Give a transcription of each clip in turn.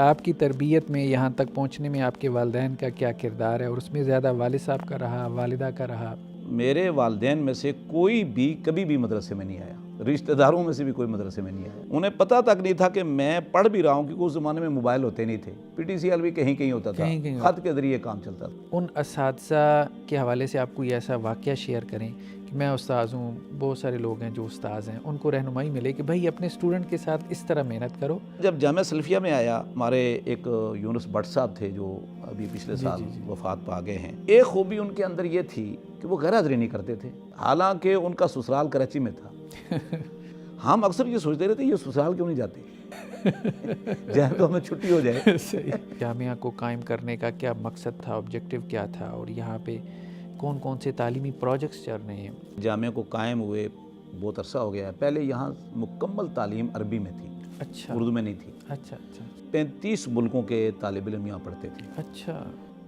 آپ کی تربیت میں یہاں تک پہنچنے میں آپ کے والدین کا کیا کردار ہے، اور اس میں زیادہ والد صاحب کا رہا، والدہ کا رہا؟ میرے والدین میں سے کوئی بھی کبھی بھی مدرسے میں نہیں آیا، رشتہ داروں میں سے بھی کوئی مدرسے میں نہیں آیا۔ انہیں پتہ تک نہیں تھا کہ میں پڑھ بھی رہا ہوں، کیونکہ اس زمانے میں موبائل ہوتے نہیں تھے، پی ٹی سی ایل بھی کہیں کہیں ہوتا تھا، خط کے ذریعے کام چلتا تھا۔ ان اساتذہ کے حوالے سے آپ کوئی ایسا واقعہ شیئر کریں کہ میں استاذ ہوں، بہت سارے لوگ ہیں جو استاذ ہیں، ان کو رہنمائی ملے کہ بھائی اپنے اسٹوڈنٹ کے ساتھ اس طرح محنت کرو۔ جب جامعہ سلفیہ میں آیا، ہمارے ایک یونس بٹ صاحب تھے جو ابھی پچھلے سال وفات پا گئے ہیں۔ ایک خوبی ان کے اندر یہ تھی کہ وہ غیر حاضری نہیں کرتے تھے، حالانکہ ان کا سسرال کراچی میں تھا۔ ہم اکثر یہ سوچتے رہتے یہ سسرال کیوں نہیں جاتے، جائیں تو ہمیں چھٹی ہو جائے۔ جامعہ کو قائم کرنے کا کیا مقصد تھا، آبجیکٹو کیا تھا، اور یہاں پہ کون کون سے تعلیمی پروجیکٹس چل رہے ہیں؟ جامعہ کو قائم ہوئے بہت عرصہ ہو گیا ہے۔ پہلے یہاں مکمل تعلیم عربی میں تھی، اچھا، اردو میں نہیں تھی۔ اچھا اچھا 35 ملکوں کے طالب علم یہاں پڑھتے تھے۔ اچھا۔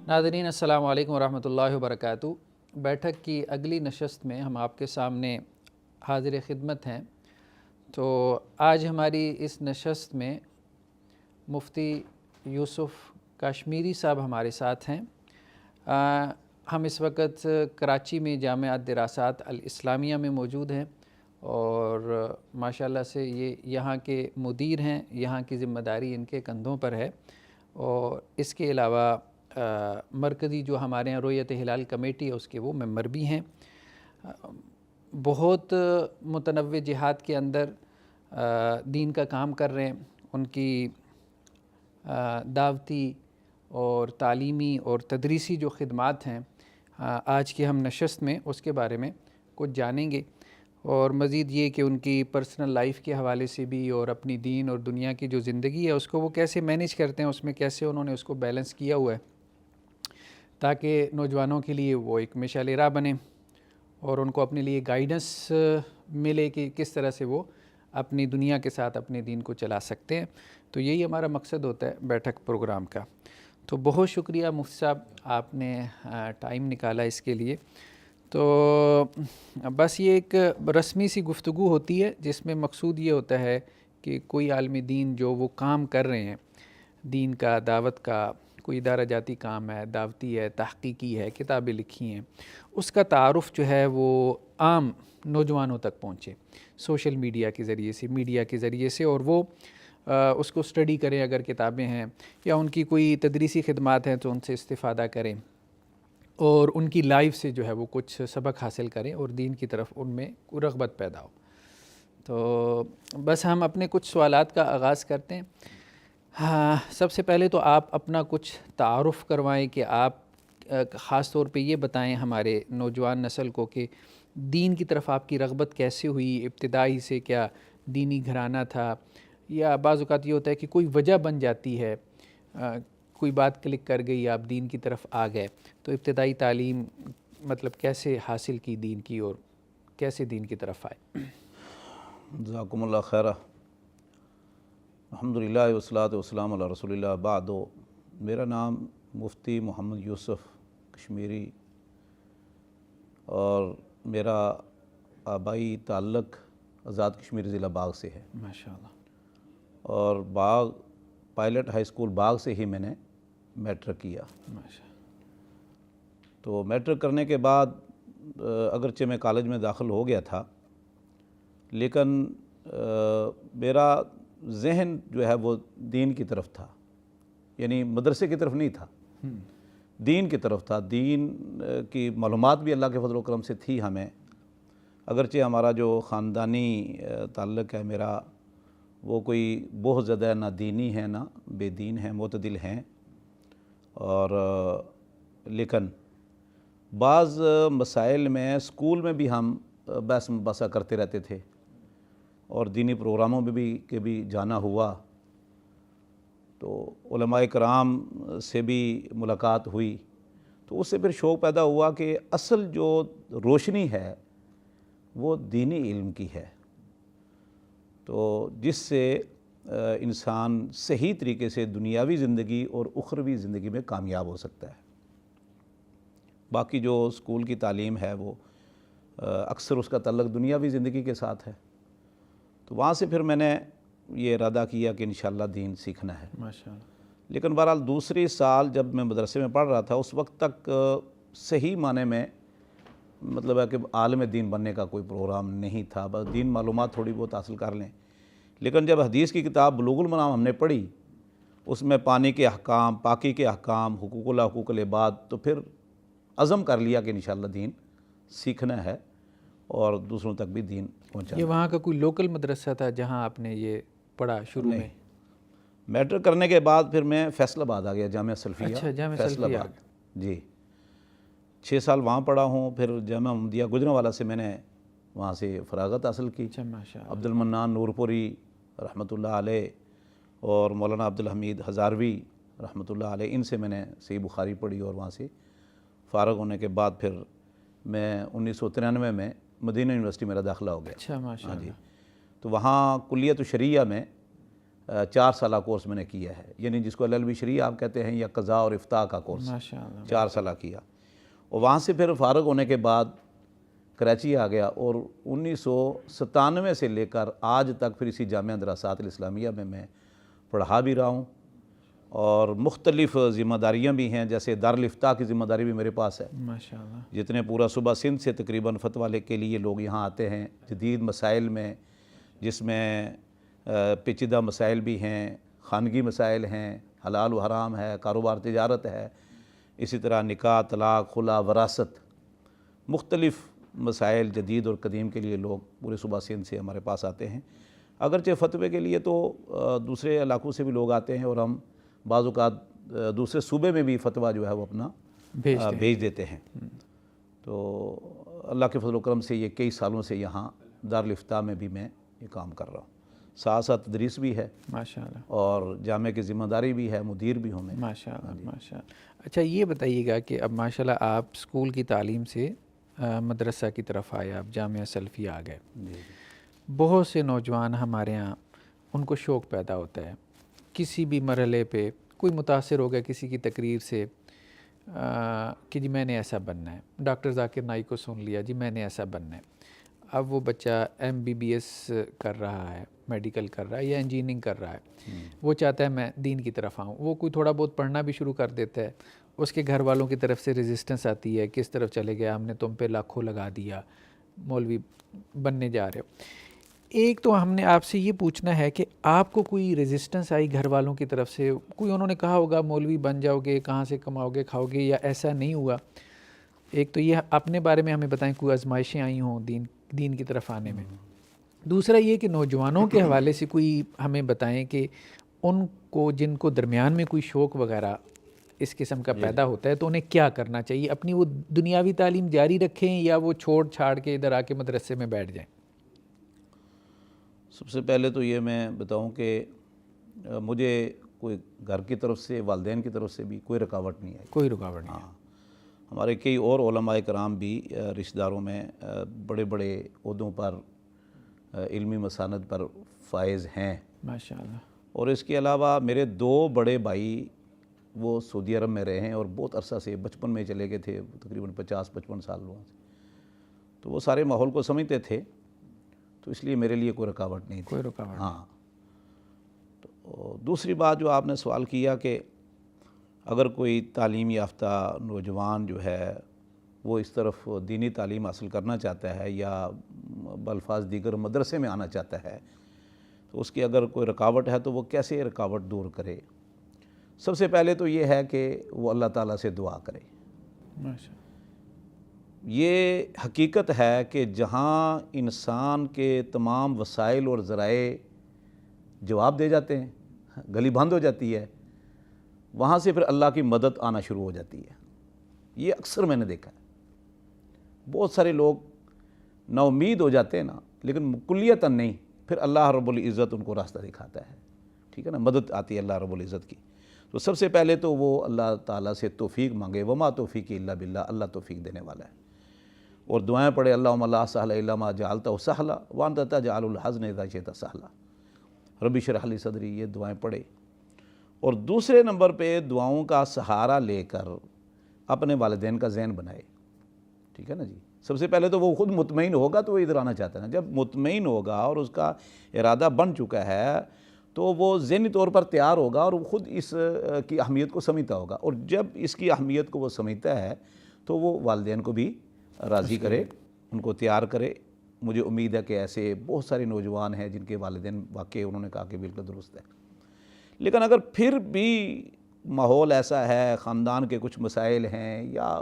ناظرین السلام علیکم ورحمۃ اللہ وبرکاتہ۔ بیٹھک کی اگلی نشست میں ہم آپ کے سامنے حاضر خدمت ہیں۔ تو آج ہماری اس نشست میں مفتی یوسف کاشمیری صاحب ہمارے ساتھ ہیں۔ ہم اس وقت کراچی میں جامعہ دراسات الاسلامیہ میں موجود ہیں، اور ماشاءاللہ سے یہ یہاں کے مدیر ہیں، یہاں کی ذمہ داری ان کے کندھوں پر ہے، اور اس کے علاوہ مرکزی جو ہمارے یہاں رویت ہلال کمیٹی ہے اس کے وہ ممبر بھی ہیں۔ بہت متنوع جہات کے اندر دین کا کام کر رہے ہیں۔ ان کی دعوتی اور تعلیمی اور تدریسی جو خدمات ہیں، آج کی ہم نشست میں اس کے بارے میں کچھ جانیں گے، اور مزید یہ کہ ان کی پرسنل لائف کے حوالے سے بھی، اور اپنی دین اور دنیا کی جو زندگی ہے اس کو وہ کیسے مینیج کرتے ہیں، اس میں کیسے انہوں نے اس کو بیلنس کیا ہوا ہے، تاکہ نوجوانوں کے لیے وہ ایک مشعل راہ بنے، اور ان کو اپنے لیے گائیڈنس ملے کہ کس طرح سے وہ اپنی دنیا کے ساتھ اپنے دین کو چلا سکتے ہیں۔ تو یہی ہمارا مقصد ہوتا ہے بیٹھک پروگرام کا۔ تو بہت شکریہ مفتی صاحب، آپ نے ٹائم نکالا اس کے لیے۔ تو بس یہ ایک رسمی سی گفتگو ہوتی ہے جس میں مقصود یہ ہوتا ہے کہ کوئی عالم دین جو وہ کام کر رہے ہیں دین کا، دعوت کا، کوئی ادارہ جاتی کام ہے، دعوتی ہے، تحقیقی ہے، کتابیں لکھی ہیں، اس کا تعارف جو ہے وہ عام نوجوانوں تک پہنچے سوشل میڈیا کے ذریعے سے، میڈیا کے ذریعے سے، اور وہ اس کو اسٹڈی کریں اگر کتابیں ہیں، یا ان کی کوئی تدریسی خدمات ہیں تو ان سے استفادہ کریں، اور ان کی لائف سے جو ہے وہ کچھ سبق حاصل کریں، اور دین کی طرف ان میں رغبت پیدا ہو۔ تو بس ہم اپنے کچھ سوالات کا آغاز کرتے ہیں۔ ہاں، سب سے پہلے تو آپ اپنا کچھ تعارف کروائیں کہ آپ خاص طور پہ یہ بتائیں ہمارے نوجوان نسل کو کہ دین کی طرف آپ کی رغبت کیسے ہوئی، ابتدائی سے کیا دینی گھرانہ تھا، یا بعض اوقات یہ ہوتا ہے کہ کوئی وجہ بن جاتی ہے، کوئی بات کلک کر گئی، آپ دین کی طرف آ گئے، تو ابتدائی تعلیم مطلب کیسے حاصل کی دین کی، اور کیسے دین کی طرف آئے؟ جزاکم اللہ خیرہ۔ الحمدللہ والصلاۃ والسلام علی رسول اللہ، بعد۔ میرا نام مفتی محمد یوسف کشمیری، اور میرا آبائی تعلق آزاد کشمیر ضلع باغ سے ہے۔ ماشاءاللہ۔ اور باغ پائلٹ ہائی اسکول باغ سے ہی میں نے میٹرک کیا۔ ماشاءاللہ۔ تو میٹرک کرنے کے بعد اگرچہ میں کالج میں داخل ہو گیا تھا، لیکن میرا ذہن جو ہے وہ دین کی طرف تھا، یعنی مدرسے کی طرف نہیں تھا، دین کی طرف تھا۔ دین کی معلومات بھی اللہ کے فضل و کرم سے تھی ہمیں، اگرچہ ہمارا جو خاندانی تعلق ہے میرا وہ کوئی بہت زیادہ نہ دینی ہے نہ بے دین ہے، معتدل ہیں، اور لیکن بعض مسائل میں اسکول میں بھی ہم بحث مباحثہ کرتے رہتے تھے، اور دینی پروگراموں میں بھی جانا ہوا، تو علماء کرام سے بھی ملاقات ہوئی، تو اس سے پھر شوق پیدا ہوا کہ اصل جو روشنی ہے وہ دینی علم کی ہے، تو جس سے انسان صحیح طریقے سے دنیاوی زندگی اور اخروی زندگی میں کامیاب ہو سکتا ہے۔ باقی جو اسکول کی تعلیم ہے وہ اکثر اس کا تعلق دنیاوی زندگی کے ساتھ ہے، تو وہاں سے پھر میں نے یہ ارادہ کیا کہ انشاءاللہ دین سیکھنا ہے۔ ماشاءاللہ۔ لیکن بہرحال دوسری سال جب میں مدرسے میں پڑھ رہا تھا اس وقت تک صحیح معنی میں مطلب ہے کہ عالم دین بننے کا کوئی پروگرام نہیں تھا، بس دین معلومات تھوڑی بہت حاصل کر لیں۔ لیکن جب حدیث کی کتاب بلوغ المرام ہم نے پڑھی، اس میں پانی کے احکام، پاکی کے احکام، حقوق اللہ حقوق العباد، تو پھر عزم کر لیا کہ انشاءاللہ دین سیکھنا ہے اور دوسروں تک بھی دین پہنچانا۔ یہ وہاں کا کوئی لوکل مدرسہ تھا جہاں آپ نے یہ پڑھا شروع میں؟ میٹرک کرنے کے بعد پھر میں فیصل آباد آ گیا، جامعہ سلفیہ۔ اچھا، جامعہ فیصل سلفیہ آباد، جی 6 سال وہاں پڑھا ہوں۔ پھر جامعہ محمدیہ گجرانوالہ سے میں نے وہاں سے فراغت حاصل کی۔ اچھا، ماشاء اللہ۔ عبد المنان نورپوری رحمۃ اللہ علیہ اور مولانا عبدالحمید ہزاروی رحمۃ اللہ علیہ، ان سے میں نے صحیح بخاری پڑھی، اور وہاں سے فارغ ہونے کے بعد پھر میں 1993 میں مدینہ یونیورسٹی میرا داخلہ ہو گیا۔ اچھا، ماشاء اللہ۔ جی، تو وہاں کلیت الشریعہ میں 4 سالہ کورس میں نے کیا ہے، یعنی جس کو LLB شریعہ آپ کہتے ہیں، یا قضاء اور افتاء کا کورس، ماشاء اللہ۔ 4 سالہ کیا، اور وہاں سے پھر فارغ ہونے کے بعد کراچی آ گیا، اور 1997 سے لے کر آج تک پھر اسی جامعہ دراسات الاسلامیہ میں پڑھا بھی رہا ہوں، اور مختلف ذمہ داریاں بھی ہیں، جیسے دارالفتاء کی ذمہ داری بھی میرے پاس ہے، ماشاء اللہ۔ جتنے پورا صوبہ سندھ سے تقریباً فتویٰ کے لیے لوگ یہاں آتے ہیں، جدید مسائل میں، جس میں پیچیدہ مسائل بھی ہیں، خانگی مسائل ہیں، حلال و حرام ہے، کاروبار تجارت ہے، اسی طرح نکاح، طلاق، خلا، وراثت، مختلف مسائل جدید اور قدیم کے لیے لوگ پورے صوبہ سندھ سے ہمارے پاس آتے ہیں۔ اگرچہ فتوے کے لیے تو دوسرے علاقوں سے بھی لوگ آتے ہیں، اور ہم بعض اوقات دوسرے صوبے میں بھی فتویٰ جو ہے وہ اپنا بھیج دیتے ہیں۔ تو اللہ کے فضل و کرم سے یہ کئی سالوں سے یہاں دارالفتاء میں بھی میں یہ کام کر رہا ہوں، ساتھ ساتھ تدریس بھی ہے، ماشاء اللہ، اور جامعہ کی ذمہ داری بھی ہے، مدیر بھی ہوں میں۔ ماشاء اللہ، ماشاء اللہ۔ اچھا، یہ بتائیے گا کہ اب ماشاء اللہ آپ اسکول کی تعلیم سے مدرسہ کی طرف آئے، آپ جامعہ سلفیہ آ گئے۔ بہت سے نوجوان ہمارے ہاں ان کو شوق پیدا ہوتا ہے، کسی بھی مرحلے پہ کوئی متاثر ہو گیا کسی کی تقریر سے کہ جی میں نے ایسا بننا ہے، ڈاکٹر ذاکر نائک کو سن لیا، جی میں نے ایسا بننا ہے۔ اب وہ بچہ MBBS کر رہا ہے، میڈیکل کر رہا ہے، یا انجینئرنگ کر رہا ہے، وہ چاہتا ہے میں دین کی طرف آؤں، وہ کوئی تھوڑا بہت پڑھنا بھی شروع کر دیتا ہے، اس کے گھر والوں کی طرف سے ریزسٹنس آتی ہے، کس طرف چلے گیا، ہم نے تم پہ لاکھوں لگا دیا، مولوی بننے جا رہے ہو۔ ایک تو ہم نے آپ سے یہ پوچھنا ہے کہ آپ کو کوئی ریزسٹنس آئی گھر والوں کی طرف سے، کوئی انہوں نے کہا ہوگا مولوی بن جاؤ گے، کہاں سے کماؤ گے کھاؤ گے، یا ایسا نہیں ہوا؟ ایک تو یہ اپنے بارے میں ہمیں بتائیں، کوئی آزمائشیں آئی ہوں دین کی طرف آنے میں۔ دوسرا یہ کہ نوجوانوں کے حوالے سے کوئی ہمیں بتائیں کہ ان کو جن کو درمیان میں کوئی شوق وغیرہ اس قسم کا پیدا ہوتا ہے تو انہیں کیا کرنا چاہیے، اپنی وہ دنیاوی تعلیم جاری رکھیں یا وہ چھوڑ چھاڑ کے ادھر آ کے مدرسے میں بیٹھ جائیں؟ سب سے پہلے تو یہ میں بتاؤں کہ مجھے کوئی گھر کی طرف سے، والدین کی طرف سے بھی کوئی رکاوٹ نہیں آئی۔ کوئی رکاوٹ نہیں؟ ہاں، ہمارے کئی اور علماء کرام بھی رشتہ داروں میں بڑے بڑے عہدوں پر، علمی مساند پر فائز ہیں، ماشاء اللہ۔ اور اس کے علاوہ میرے 2 بڑے بھائی وہ سعودی عرب میں رہے ہیں، اور بہت عرصہ سے بچپن میں چلے گئے تھے، تقریباً 50-55 سال وہاں سے، تو وہ سارے ماحول کو سمجھتے تھے، تو اس لیے میرے لیے کوئی رکاوٹ نہیں تھی۔ کوئی رکاوٹ؟ ہاں۔ تو دوسری بات جو آپ نے سوال کیا کہ اگر کوئی تعلیم یافتہ نوجوان جو ہے وہ اس طرف دینی تعلیم حاصل کرنا چاہتا ہے، یا بالفاظ دیگر مدرسے میں آنا چاہتا ہے، تو اس کی اگر کوئی رکاوٹ ہے تو وہ کیسے رکاوٹ دور کرے؟ سب سے پہلے تو یہ ہے کہ وہ اللہ تعالیٰ سے دعا کرے۔ ماشاء اللہ۔ یہ حقیقت ہے کہ جہاں انسان کے تمام وسائل اور ذرائع جواب دے جاتے ہیں، گلی بند ہو جاتی ہے، وہاں سے پھر اللہ کی مدد آنا شروع ہو جاتی ہے۔ یہ اکثر میں نے دیکھا ہے، بہت سارے لوگ نا امید ہو جاتے ہیں نا، لیکن کلیتاً نہیں، پھر اللہ رب العزت ان کو راستہ دکھاتا ہے، ٹھیک ہے نا، مدد آتی ہے اللہ رب العزت کی۔ تو سب سے پہلے تو وہ اللہ تعالیٰ سے توفیق مانگے، وما توفیقی الا باللہ، اللہ توفیق دینے والا ہے، اور دعائیں پڑھے، اللہم لا سہل الا ما جعلتہ سہلا وانت تجعل الحزن اذا شئت سہلا، رب اشرح لی صدری، یہ دعائیں پڑھے۔ اور دوسرے نمبر پہ دعاؤں کا سہارا لے کر اپنے والدین کا ذہن بنائے، ٹھیک ہے نا جی۔ سب سے پہلے تو وہ خود مطمئن ہوگا تو وہ ادھر آنا چاہتا ہے نا، جب مطمئن ہوگا اور اس کا ارادہ بن چکا ہے تو وہ ذہنی طور پر تیار ہوگا اور وہ خود اس کی اہمیت کو سمجھتا ہوگا، اور جب اس کی اہمیت کو وہ سمجھتا ہے تو وہ والدین کو بھی راضی کرے، ان کو تیار کرے۔ مجھے امید ہے کہ ایسے بہت سارے نوجوان ہیں جن کے والدین واقعی انہوں نے کہا کہ بالکل درست ہے۔ لیکن اگر پھر بھی ماحول ایسا ہے، خاندان کے کچھ مسائل ہیں یا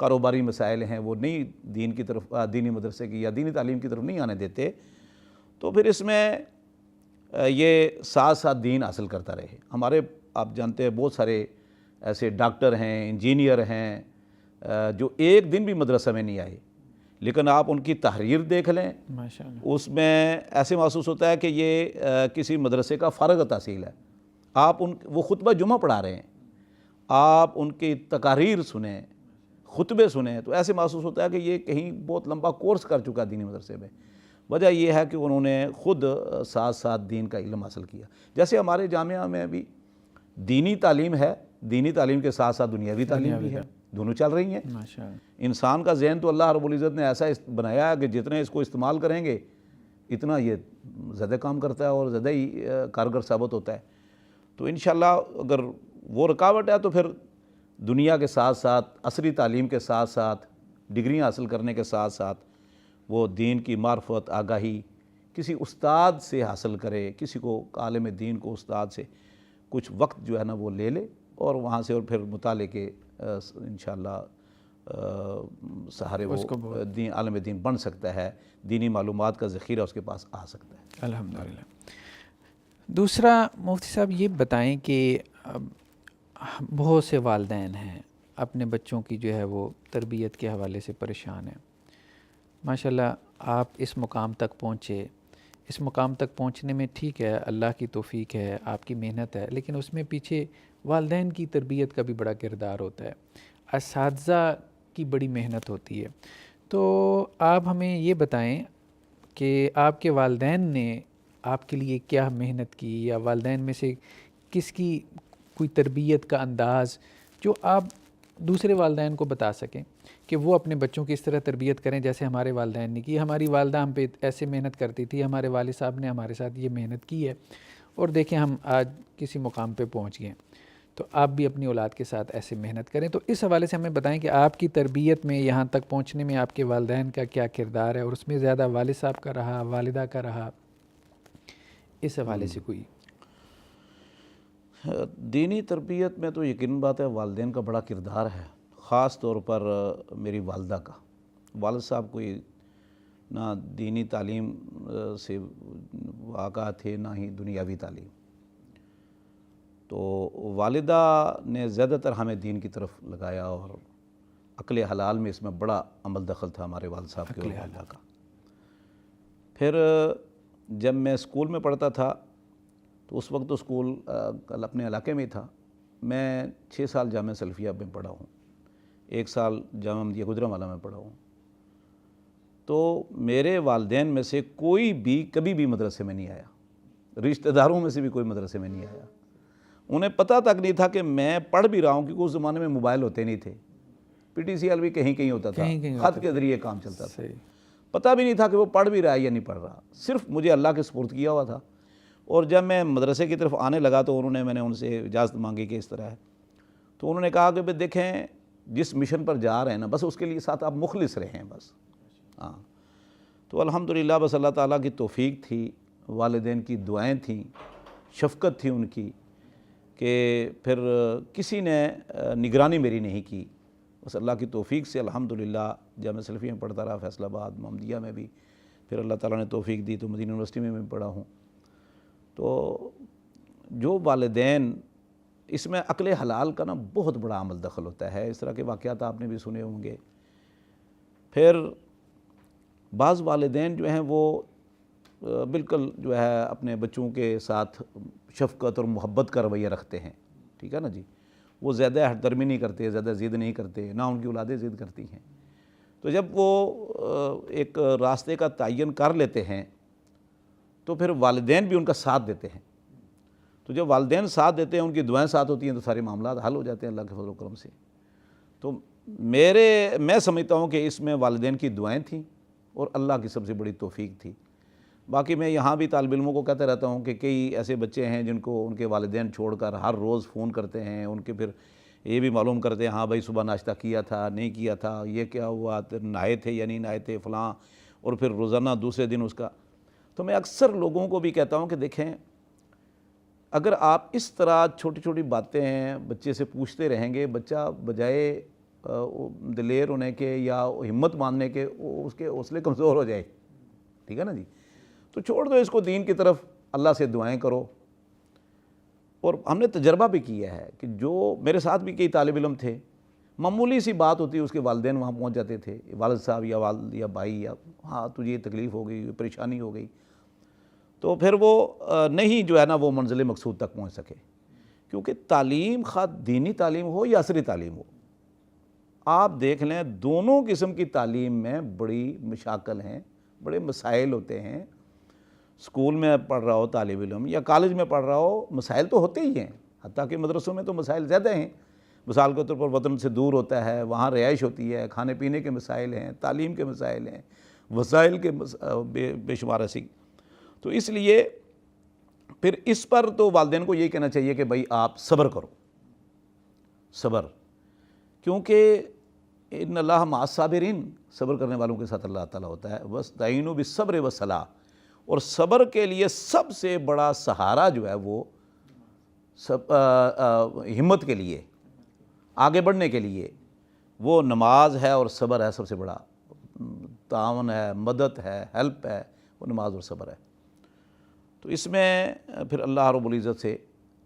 کاروباری مسائل ہیں، وہ نہیں دین کی طرف، دینی مدرسے کی یا دینی تعلیم کی طرف نہیں آنے دیتے، تو پھر اس میں یہ ساتھ ساتھ دین حاصل کرتا رہے۔ ہمارے آپ جانتے ہیں بہت سارے ایسے ڈاکٹر ہیں، انجینئر ہیں جو ایک دن بھی مدرسہ میں نہیں آئے، لیکن آپ ان کی تحریر دیکھ لیں، ماشاءاللہ، اس میں ایسے محسوس ہوتا ہے کہ یہ کسی مدرسے کا فارغ تحصیل ہے۔ آپ وہ خطبہ جمعہ پڑھا رہے ہیں، آپ ان کی تقاریر سنیں، خطبے سنیں، تو ایسے محسوس ہوتا ہے کہ یہ کہیں بہت لمبا کورس کر چکا دینی مدرسے میں۔ وجہ یہ ہے کہ انہوں نے خود ساتھ ساتھ دین کا علم حاصل کیا۔ جیسے ہمارے جامعہ میں بھی دینی تعلیم ہے، دینی تعلیم کے ساتھ ساتھ دنیاوی تعلیم بھی ہے، دونوں چل رہی ہیں۔ ماشاءاللہ، انسان کا ذہن تو اللہ رب العزت نے ایسا بنایا ہے کہ جتنے اس کو استعمال کریں گے اتنا یہ زیادہ کام کرتا ہے اور زیادہ ہی کارگر ثابت ہوتا ہے۔ تو انشاءاللہ اگر وہ رکاوٹ ہے تو پھر دنیا کے ساتھ ساتھ، عصری تعلیم کے ساتھ ساتھ، ڈگریاں حاصل کرنے کے ساتھ ساتھ وہ دین کی معرفت، آگاہی کسی استاد سے حاصل کرے، کسی کو عالم دین کو استاد سے کچھ وقت جو ہے نا وہ لے لے، اور وہاں سے اور پھر مطالعے کے انشاءاللہ سہارے وہ عالم دین بن سکتا ہے، دینی معلومات کا ذخیرہ اس کے پاس آ سکتا ہے۔ الحمدللہ۔ دوسرا مفتی صاحب یہ بتائیں کہ بہت سے والدین ہیں اپنے بچوں کی جو ہے وہ تربیت کے حوالے سے پریشان ہیں۔ ماشاءاللہ آپ اس مقام تک پہنچے، اس مقام تک پہنچنے میں ٹھیک ہے اللہ کی توفیق ہے، آپ کی محنت ہے، لیکن اس میں پیچھے والدین کی تربیت کا بھی بڑا کردار ہوتا ہے، اساتذہ کی بڑی محنت ہوتی ہے۔ تو آپ ہمیں یہ بتائیں کہ آپ کے والدین نے آپ کے لیے کیا محنت کی، یا والدین میں سے کس کی کوئی تربیت کا انداز جو آپ دوسرے والدین کو بتا سکیں کہ وہ اپنے بچوں کی اس طرح تربیت کریں جیسے ہمارے والدین نے کی۔ ہماری والدہ ہم پہ ایسے محنت کرتی تھی، ہمارے والد صاحب نے ہمارے ساتھ یہ محنت کی ہے، اور دیکھیں ہم آج کسی مقام پہ پہنچ گئے، تو آپ بھی اپنی اولاد کے ساتھ ایسے محنت کریں۔ تو اس حوالے سے ہمیں بتائیں کہ آپ کی تربیت میں یہاں تک پہنچنے میں آپ کے والدین کا کیا کردار ہے، اور اس میں زیادہ والد صاحب کا رہا، والدہ کا رہا، اس حوالے سے کوئی۔ دینی تربیت میں تو یقیناً بات ہے والدین کا بڑا کردار ہے، خاص طور پر میری والدہ کا۔ والد صاحب کوئی نہ دینی تعلیم سے واقع تھے، نہ ہی دنیاوی تعلیم، تو والدہ نے زیادہ تر ہمیں دین کی طرف لگایا، اور عقل حلال میں اس میں بڑا عمل دخل تھا ہمارے والد صاحب کے اور والدہ کا۔ پھر جب میں اسکول میں پڑھتا تھا تو اس وقت تو اسکول اپنے علاقے میں ہی تھا، میں 6 سال جامعہ سلفیہ میں پڑھا ہوں، 1 سال جامعہ مدیہ گجرانوالہ میں پڑھا ہوں۔ تو میرے والدین میں سے کوئی بھی کبھی بھی مدرسے میں نہیں آیا، رشتہ داروں میں سے بھی کوئی مدرسے میں نہیں آیا۔ انہیں پتہ تک نہیں تھا کہ میں پڑھ بھی رہا ہوں، کیونکہ اس زمانے میں موبائل ہوتے نہیں تھے، پی ٹی سی ایل بھی کہیں کہیں ہوتا تھا، خط کے ذریعے کام چلتا تھا، پتہ بھی نہیں تھا کہ وہ پڑھ بھی رہا ہے یا نہیں پڑھ رہا، صرف مجھے اللہ کے سپرد کیا ہوا تھا۔ اور جب میں مدرسے کی طرف آنے لگا تو میں نے ان سے اجازت مانگی کہ اس طرح ہے، تو انہوں نے کہا کہ بھئی دیکھیں جس مشن پر جا رہے ہیں نا بس اس کے لیے ساتھ آپ مخلص رہیں بس۔ ہاں، تو الحمدللہ بس اللہ تعالیٰ کی توفیق تھی، والدین کی دعائیں تھیں، شفقت تھی ان کی، کہ پھر کسی نے نگرانی میری نہیں کی، بس اللہ کی توفیق سے الحمدللہ جامعہ سلفیہ میں پڑھتا رہا، فیصل آباد محمدیہ میں بھی، پھر اللہ تعالیٰ نے توفیق دی تو مدینہ یونیورسٹی میں بھی پڑھا ہوں۔ تو جو والدین، اس میں عقل حلال کا نا بہت بڑا عمل دخل ہوتا ہے، اس طرح کے واقعات آپ نے بھی سنے ہوں گے۔ پھر بعض والدین جو ہیں وہ بالکل جو ہے اپنے بچوں کے ساتھ شفقت اور محبت کا رویہ رکھتے ہیں، ٹھیک ہے نا جی، وہ زیادہ ہٹ درمی نہیں کرتے، زیادہ ضد نہیں کرتے، نہ ان کی اولادیں ضد کرتی ہیں۔ تو جب وہ ایک راستے کا تعین کر لیتے ہیں تو پھر والدین بھی ان کا ساتھ دیتے ہیں، تو جب والدین ساتھ دیتے ہیں، ان کی دعائیں ساتھ ہوتی ہیں، تو سارے معاملات حل ہو جاتے ہیں اللہ کے فضل و کرم سے۔ تو میں سمجھتا ہوں کہ اس میں والدین کی دعائیں تھیں اور اللہ کی سب سے بڑی توفیق تھی۔ باقی میں یہاں بھی طالب علموں کو کہتا رہتا ہوں کہ کئی ایسے بچے ہیں جن کو ان کے والدین چھوڑ کر ہر روز فون کرتے ہیں، ان کے پھر یہ بھی معلوم کرتے ہیں ہاں بھائی صبح ناشتہ کیا تھا نہیں کیا تھا، یہ کیا ہوا، نہائے تھے یا نہیں نہائے تھے فلاں، اور پھر روزانہ دوسرے دن اس کا۔ تو میں اکثر لوگوں کو بھی کہتا ہوں کہ دیکھیں، اگر آپ اس طرح چھوٹی چھوٹی باتیں بچے سے پوچھتے رہیں گے، بچہ بجائے دلیر ہونے کے یا ہمت ماننے کے اس کے حوصلے کمزور ہو جائے، ٹھیک ہے نا جی، تو چھوڑ دو اس کو دین کی طرف، اللہ سے دعائیں کرو۔ اور ہم نے تجربہ بھی کیا ہے کہ جو میرے ساتھ بھی کئی طالب علم تھے، معمولی سی بات ہوتی اس کے والدین وہاں پہنچ جاتے تھے، والد صاحب یا والد یا بھائی، یا ہاں تجھے یہ تکلیف ہو گئی، پریشانی ہو گئی، تو پھر وہ نہیں جو ہے نا وہ منزل مقصود تک پہنچ سکے۔ کیونکہ تعلیم، خواہ دینی تعلیم ہو یا عصری تعلیم ہو، آپ دیکھ لیں دونوں قسم کی تعلیم میں بڑی مشاکل ہیں، بڑے مسائل ہوتے ہیں۔ اسکول میں پڑھ رہا ہو طالب علم یا کالج میں پڑھ رہا ہو، مسائل تو ہوتے ہی ہیں، حتیٰ کہ مدرسوں میں تو مسائل زیادہ ہیں۔ مثال کے طور پر وطن سے دور ہوتا ہے، وہاں رہائش ہوتی ہے، کھانے پینے کے مسائل ہیں، تعلیم کے مسائل ہیں، وسائل کے بے شمار ایسی۔ تو اس لیے پھر اس پر تو والدین کو یہی کہنا چاہیے کہ بھائی آپ صبر کرو، صبر، کیونکہ ان اللہ مع الصابرین، صبر کرنے والوں کے ساتھ اللہ تعالیٰ ہوتا ہے۔ وَاسْتَعِینُوا بِالصَّبْرِ وَالصَّلَاةِ، اور صبر کے لیے سب سے بڑا سہارا جو ہے وہ ہمت کے لیے، آگے بڑھنے کے لیے وہ نماز ہے اور صبر ہے، سب سے بڑا تعاون ہے، مدد ہے، ہیلپ ہے، وہ نماز اور صبر ہے۔ تو اس میں پھر اللہ رب العزت سے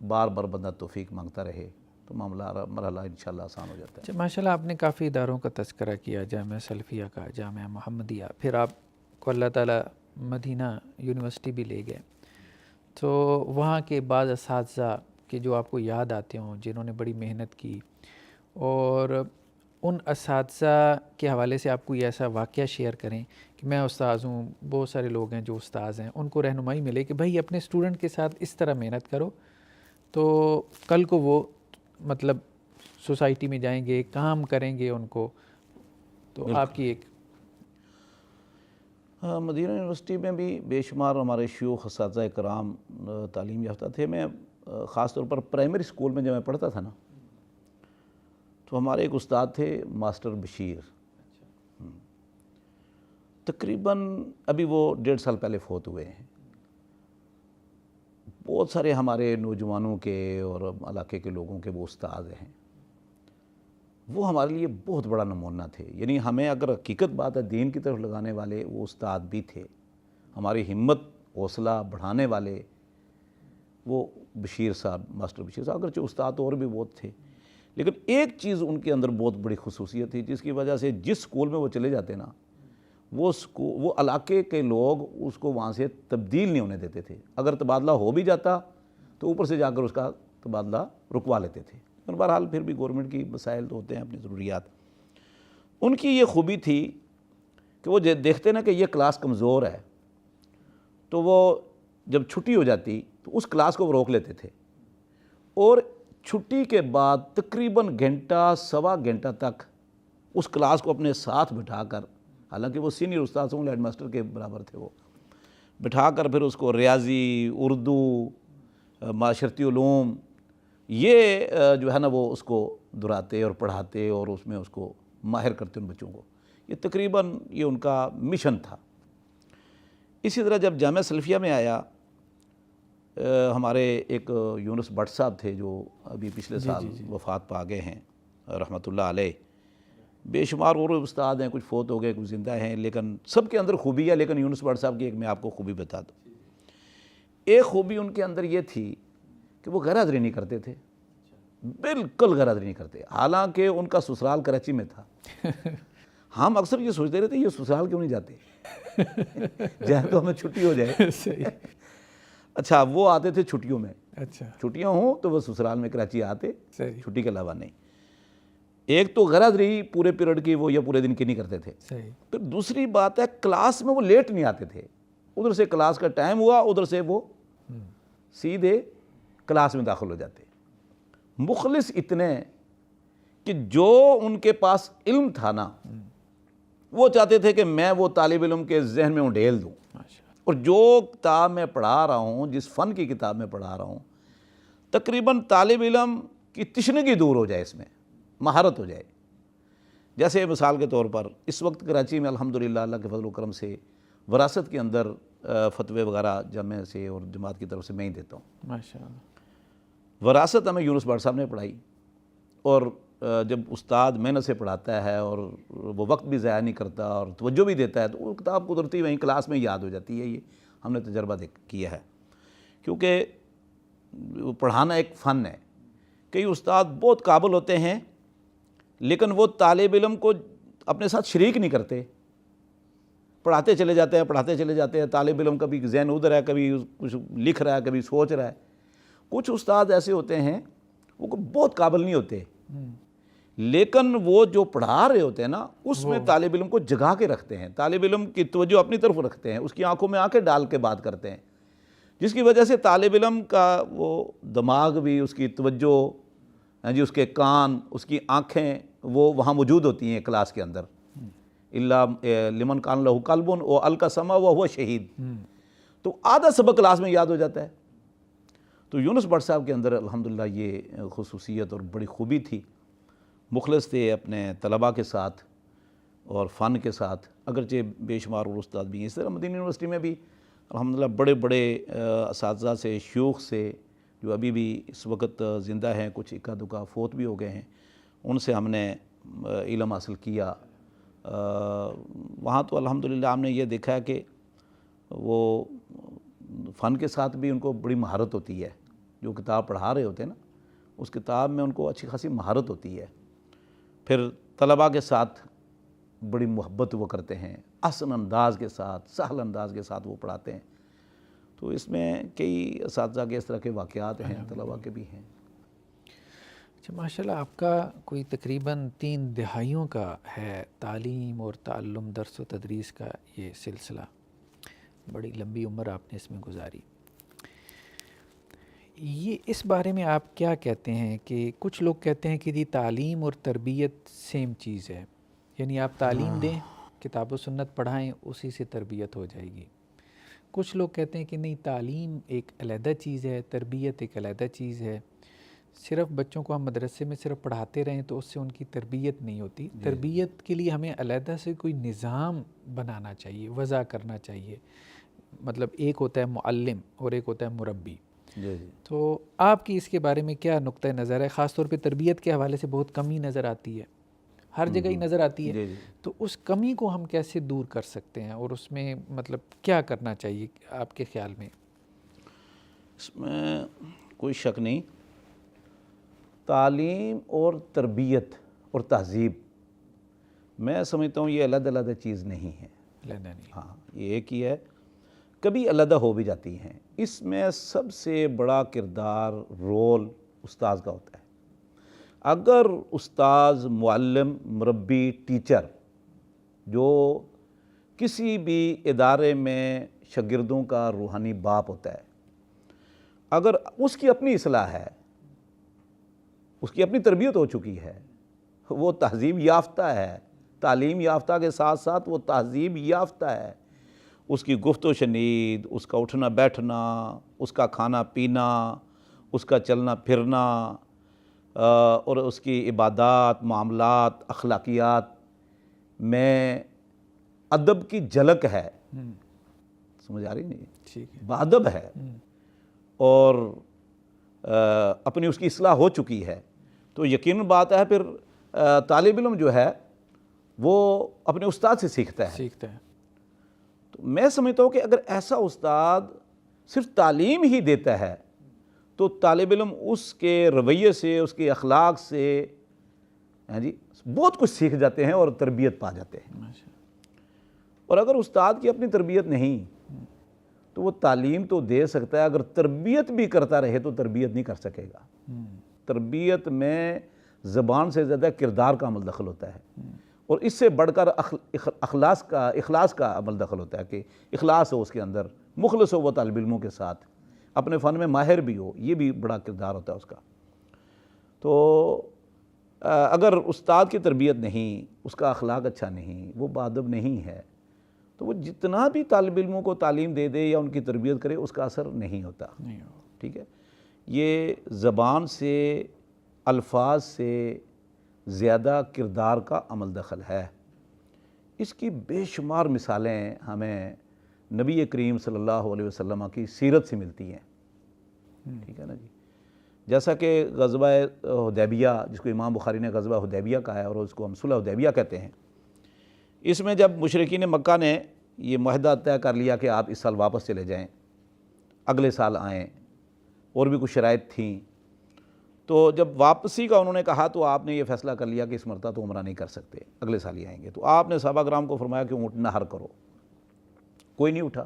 بار بار بندہ توفیق مانگتا رہے تو معاملہ مرحلہ انشاءاللہ آسان ہو جاتا ہے۔ ماشاءاللہ آپ نے کافی اداروں کا تذکرہ کیا، جامعہ سلفیہ کا، جامعہ محمدیہ، پھر آپ کو اللہ تعالیٰ مدینہ یونیورسٹی بھی لے گئے، تو وہاں کے بعض اساتذہ کہ جو آپ کو یاد آتے ہوں، جنہوں نے بڑی محنت کی، اور ان اساتذہ کے حوالے سے آپ کوئی ایسا واقعہ شیئر کریں کہ میں استاذ ہوں، بہت سارے لوگ ہیں جو استاذ ہیں، ان کو رہنمائی ملے کہ بھائی اپنے اسٹوڈنٹ کے ساتھ اس طرح محنت کرو تو کل کو وہ مطلب سوسائٹی میں جائیں گے، کام کریں گے ان کو، تو آپ کی ایک۔ مدینہ یونیورسٹی میں بھی بے شمار ہمارے شیوخ اساتذہ کرام تعلیم یافتہ تھے۔ میں خاص طور پر پرائمری اسکول میں جب میں پڑھتا تھا نا، تو ہمارے ایک استاد تھے ماسٹر بشیر، تقریباً ابھی وہ 1.5 سال پہلے فوت ہوئے ہیں۔ بہت سارے ہمارے نوجوانوں کے اور علاقے کے لوگوں کے وہ استاد ہیں، وہ ہمارے لیے بہت بڑا نمونہ تھے۔ یعنی ہمیں اگر حقیقت بات ہے دین کی طرف لگانے والے وہ استاد بھی تھے، ہماری ہمت حوصلہ بڑھانے والے وہ بشیر صاحب، ماسٹر بشیر صاحب۔ اگرچہ استاد اور بھی بہت تھے، لیکن ایک چیز ان کے اندر بہت بڑی خصوصیت تھی جس کی وجہ سے جس سکول میں وہ چلے جاتے نا، وہ علاقے کے لوگ اس کو وہاں سے تبدیل نہیں ہونے دیتے تھے۔ اگر تبادلہ ہو بھی جاتا تو اوپر سے جا کر اس کا تبادلہ رکوا لیتے تھے۔ بہرحال پھر بھی گورنمنٹ کی مسائل تو ہوتے ہیں، اپنی ضروریات۔ ان کی یہ خوبی تھی کہ وہ دیکھتے نا کہ یہ کلاس کمزور ہے، تو وہ جب چھٹی ہو جاتی تو اس کلاس کو وہ روک لیتے تھے، اور چھٹی کے بعد تقریباً گھنٹہ سوا گھنٹہ تک اس کلاس کو اپنے ساتھ بٹھا کر، حالانکہ وہ سینئر استاد ہوں، ہیڈ ماسٹر کے برابر تھے، وہ بٹھا کر پھر اس کو ریاضی، اردو، معاشرتی علوم، یہ جو ہے نا وہ اس کو دہراتے اور پڑھاتے اور اس میں اس کو ماہر کرتے ان بچوں کو۔ یہ تقریباً یہ ان کا مشن تھا۔ اسی طرح جب جامعہ سلفیہ میں آیا، ہمارے ایک یونس بٹ صاحب تھے جو ابھی پچھلے سال وفات پا گئے ہیں رحمۃ اللہ علیہ۔ بے شمار اور استاد ہیں، کچھ فوت ہو گئے، کچھ زندہ ہیں، لیکن سب کے اندر خوبی ہے۔ لیکن یونس بٹ صاحب کی ایک میں آپ کو خوبی بتا دوں۔ ایک خوبی ان کے اندر یہ تھی کہ وہ غیر حاضری نہیں کرتے تھے، بالکل غیر حاضری نہیں کرتے، حالانکہ ان کا سسرال کراچی میں تھا۔ ہم اکثر یہ سوچتے رہتے یہ سسرال کیوں نہیں جاتے، جہاں تو ہمیں چھٹی ہو جائے۔ اچھا، وہ آتے تھے چھٹیوں میں، اچھا چھٹیاں ہوں تو وہ سسرال میں کراچی آتے، چھٹی کے علاوہ نہیں۔ ایک تو غیر حاضری پورے پیریڈ کی وہ یا پورے دن کی نہیں کرتے تھے۔ پھر دوسری بات ہے کلاس میں وہ لیٹ نہیں آتے تھے، ادھر سے کلاس کا ٹائم ہوا ادھر سے وہ سیدھے کلاس میں داخل ہو جاتے۔ مخلص اتنے کہ جو ان کے پاس علم تھا نا، وہ چاہتے تھے کہ میں وہ طالب علم کے ذہن میں انڈیل دوں، اور جو کتاب میں پڑھا رہا ہوں، جس فن کی کتاب میں پڑھا رہا ہوں، تقریباً طالب علم کی تشنگی دور ہو جائے، اس میں مہارت ہو جائے۔ جیسے مثال کے طور پر اس وقت کراچی میں الحمدللہ اللہ کے فضل و کرم سے وراثت کے اندر فتوے وغیرہ جامعہ سے اور جماعت کی طرف سے میں ہی دیتا ہوں۔ ماشاءاللہ۔ وراثت ہمیں یونس بٹ صاحب نے پڑھائی، اور جب استاد محنت سے پڑھاتا ہے اور وہ وقت بھی ضائع نہیں کرتا اور توجہ بھی دیتا ہے، تو وہ کتاب قدرتی وہیں کلاس میں یاد ہو جاتی ہے۔ یہ ہم نے تجربہ کیا ہے، کیونکہ پڑھانا ایک فن ہے۔ کئی استاد بہت قابل ہوتے ہیں لیکن وہ طالب علم کو اپنے ساتھ شریک نہیں کرتے، پڑھاتے چلے جاتے ہیں، طالب علم کبھی ذہن ادھر ہے، کبھی کچھ لکھ رہا ہے، کبھی سوچ رہا ہے۔ کچھ استاد ایسے ہوتے ہیں وہ بہت قابل نہیں ہوتے، لیکن وہ جو پڑھا رہے ہوتے ہیں نا، اس میں طالب علم کو جگا کے رکھتے ہیں، طالب علم کی توجہ اپنی طرف رکھتے ہیں، اس کی آنکھوں میں آنکھیں ڈال کے بات کرتے ہیں، جس کی وجہ سے طالب علم کا وہ دماغ بھی، اس کی توجہ، اس کے کان، اس کی آنکھیں وہ وہاں موجود ہوتی ہیں کلاس کے اندر۔ اللہ لمن کان لہ قلب و القی سمع وہو شہید، تو آدھا سبق کلاس میں یاد ہو جاتا ہے۔ تو یونس بٹ صاحب کے اندر الحمدللہ یہ خصوصیت اور بڑی خوبی تھی، مخلص تھے اپنے طلباء کے ساتھ اور فن کے ساتھ، اگرچہ بے شمار اور استاد بھی ہیں۔ اس طرح مدینہ یونیورسٹی میں بھی الحمدللہ بڑے بڑے اساتذہ سے، شیوخ سے، جو ابھی بھی اس وقت زندہ ہیں، کچھ اکا دکا فوت بھی ہو گئے ہیں، ان سے ہم نے علم حاصل کیا۔ وہاں تو الحمدللہ ہم نے یہ دیکھا ہے کہ وہ فن کے ساتھ بھی ان کو بڑی مہارت ہوتی ہے، جو کتاب پڑھا رہے ہوتے ہیں نا، اس کتاب میں ان کو اچھی خاصی مہارت ہوتی ہے۔ پھر طلباء کے ساتھ بڑی محبت وہ کرتے ہیں، آسان انداز کے ساتھ، سہل انداز کے ساتھ وہ پڑھاتے ہیں۔ تو اس میں کئی اساتذہ کے اس طرح کے واقعات ہیں، طلباء کے بھی ہیں۔ اچھا، ماشاءاللہ آپ کا کوئی تقریباً 3 دہائیوں کا ہے تعلیم اور تعلم، درس و تدریس کا یہ سلسلہ، بڑی لمبی عمر آپ نے اس میں گزاری۔ یہ اس بارے میں آپ کیا کہتے ہیں کہ کچھ لوگ کہتے ہیں کہ جی تعلیم اور تربیت سیم چیز ہے، یعنی آپ تعلیم دیں، کتاب و سنت پڑھائیں، اسی سے تربیت ہو جائے گی۔ کچھ لوگ کہتے ہیں کہ نہیں، تعلیم ایک علیحدہ چیز ہے، تربیت ایک علیحدہ چیز ہے، صرف بچوں کو ہم مدرسے میں صرف پڑھاتے رہیں تو اس سے ان کی تربیت نہیں ہوتی، تربیت کے لیے ہمیں علیحدہ سے کوئی نظام بنانا چاہیے، وضع کرنا چاہیے۔ مطلب ایک ہوتا ہے معلم اور ایک ہوتا ہے مربی۔ تو آپ کی اس کے بارے میں کیا نقطہ نظر ہے؟ خاص طور پہ تربیت کے حوالے سے بہت کمی نظر آتی ہے، ہر جگہ ہی نظر آتی ہے، تو اس کمی کو ہم کیسے دور کر سکتے ہیں اور اس میں مطلب کیا کرنا چاہیے آپ کے خیال میں؟ اس میں کوئی شک نہیں، تعلیم اور تربیت اور تہذیب میں سمجھتا ہوں یہ علیحدہ علیحدہ چیز نہیں ہے، علیحدہ نہیں، ہاں یہ ایک ہی ہے، کبھی علیحدہ ہو بھی جاتی ہیں۔ اس میں سب سے بڑا کردار، رول استاذ کا ہوتا ہے۔ اگر استاذ، معلم، مربی، ٹیچر جو کسی بھی ادارے میں شاگردوں کا روحانی باپ ہوتا ہے، اگر اس کی اپنی اصلاح ہے، اس کی اپنی تربیت ہو چکی ہے، وہ تہذیب یافتہ ہے، تعلیم یافتہ کے ساتھ ساتھ وہ تہذیب یافتہ ہے، اس کی گفت و شنید، اس کا اٹھنا بیٹھنا، اس کا کھانا پینا، اس کا چلنا پھرنا، اور اس کی عبادات، معاملات، اخلاقیات میں ادب کی جھلک ہے، سمجھ آ رہی نہیں؟ ٹھیک ہے، باادب ہے، اور اپنی اس کی اصلاح ہو چکی ہے، تو یقیناً بات ہے پھر طالب علم جو ہے وہ اپنے استاد سے سیکھتا ہے۔ تو میں سمجھتا ہوں کہ اگر ایسا استاد صرف تعلیم ہی دیتا ہے تو طالب علم اس کے رویے سے، اس کے اخلاق سے بہت کچھ سیکھ جاتے ہیں اور تربیت پا جاتے ہیں۔ اور اگر استاد کی اپنی تربیت نہیں تو وہ تعلیم تو دے سکتا ہے، اگر تربیت بھی کرتا رہے تو تربیت نہیں کر سکے گا۔ تربیت میں زبان سے زیادہ کردار کا عمل دخل ہوتا ہے، اور اس سے بڑھ کر اخلاص کا عمل دخل ہوتا ہے کہ اخلاص ہو اس کے اندر، مخلص ہو وہ طالب علموں کے ساتھ، اپنے فن میں ماہر بھی ہو، یہ بھی بڑا کردار ہوتا ہے اس کا۔ تو اگر استاد کی تربیت نہیں، اس کا اخلاق اچھا نہیں، وہ باادب نہیں ہے، تو وہ جتنا بھی طالب علموں کو تعلیم دے دے یا ان کی تربیت کرے اس کا اثر نہیں ہوتا. ٹھیک ہے. یہ زبان سے، الفاظ سے زیادہ کردار کا عمل دخل ہے. اس کی بے شمار مثالیں ہمیں نبی کریم صلی اللہ علیہ وسلم کی سیرت سے ملتی ہیں. ٹھیک ہے نا جی. جیسا کہ غزوہ حدیبیہ، جس کو امام بخاری نے غزوہ حدیبیہ کہا ہے اور اس کو ہم صلح حدیبیہ کہتے ہیں، اس میں جب مشرکین مکہ نے یہ معاہدہ طے کر لیا کہ آپ اس سال واپس چلے جائیں، اگلے سال آئیں، اور بھی کچھ شرائط تھیں، تو جب واپسی کا انہوں نے کہا تو آپ نے یہ فیصلہ کر لیا کہ اس مرتبہ تو عمرہ نہیں کر سکتے، اگلے سال ہی آئیں گے. تو آپ نے صحابہ کرام کو فرمایا کہ اونٹ نہر کرو. کوئی نہیں اٹھا.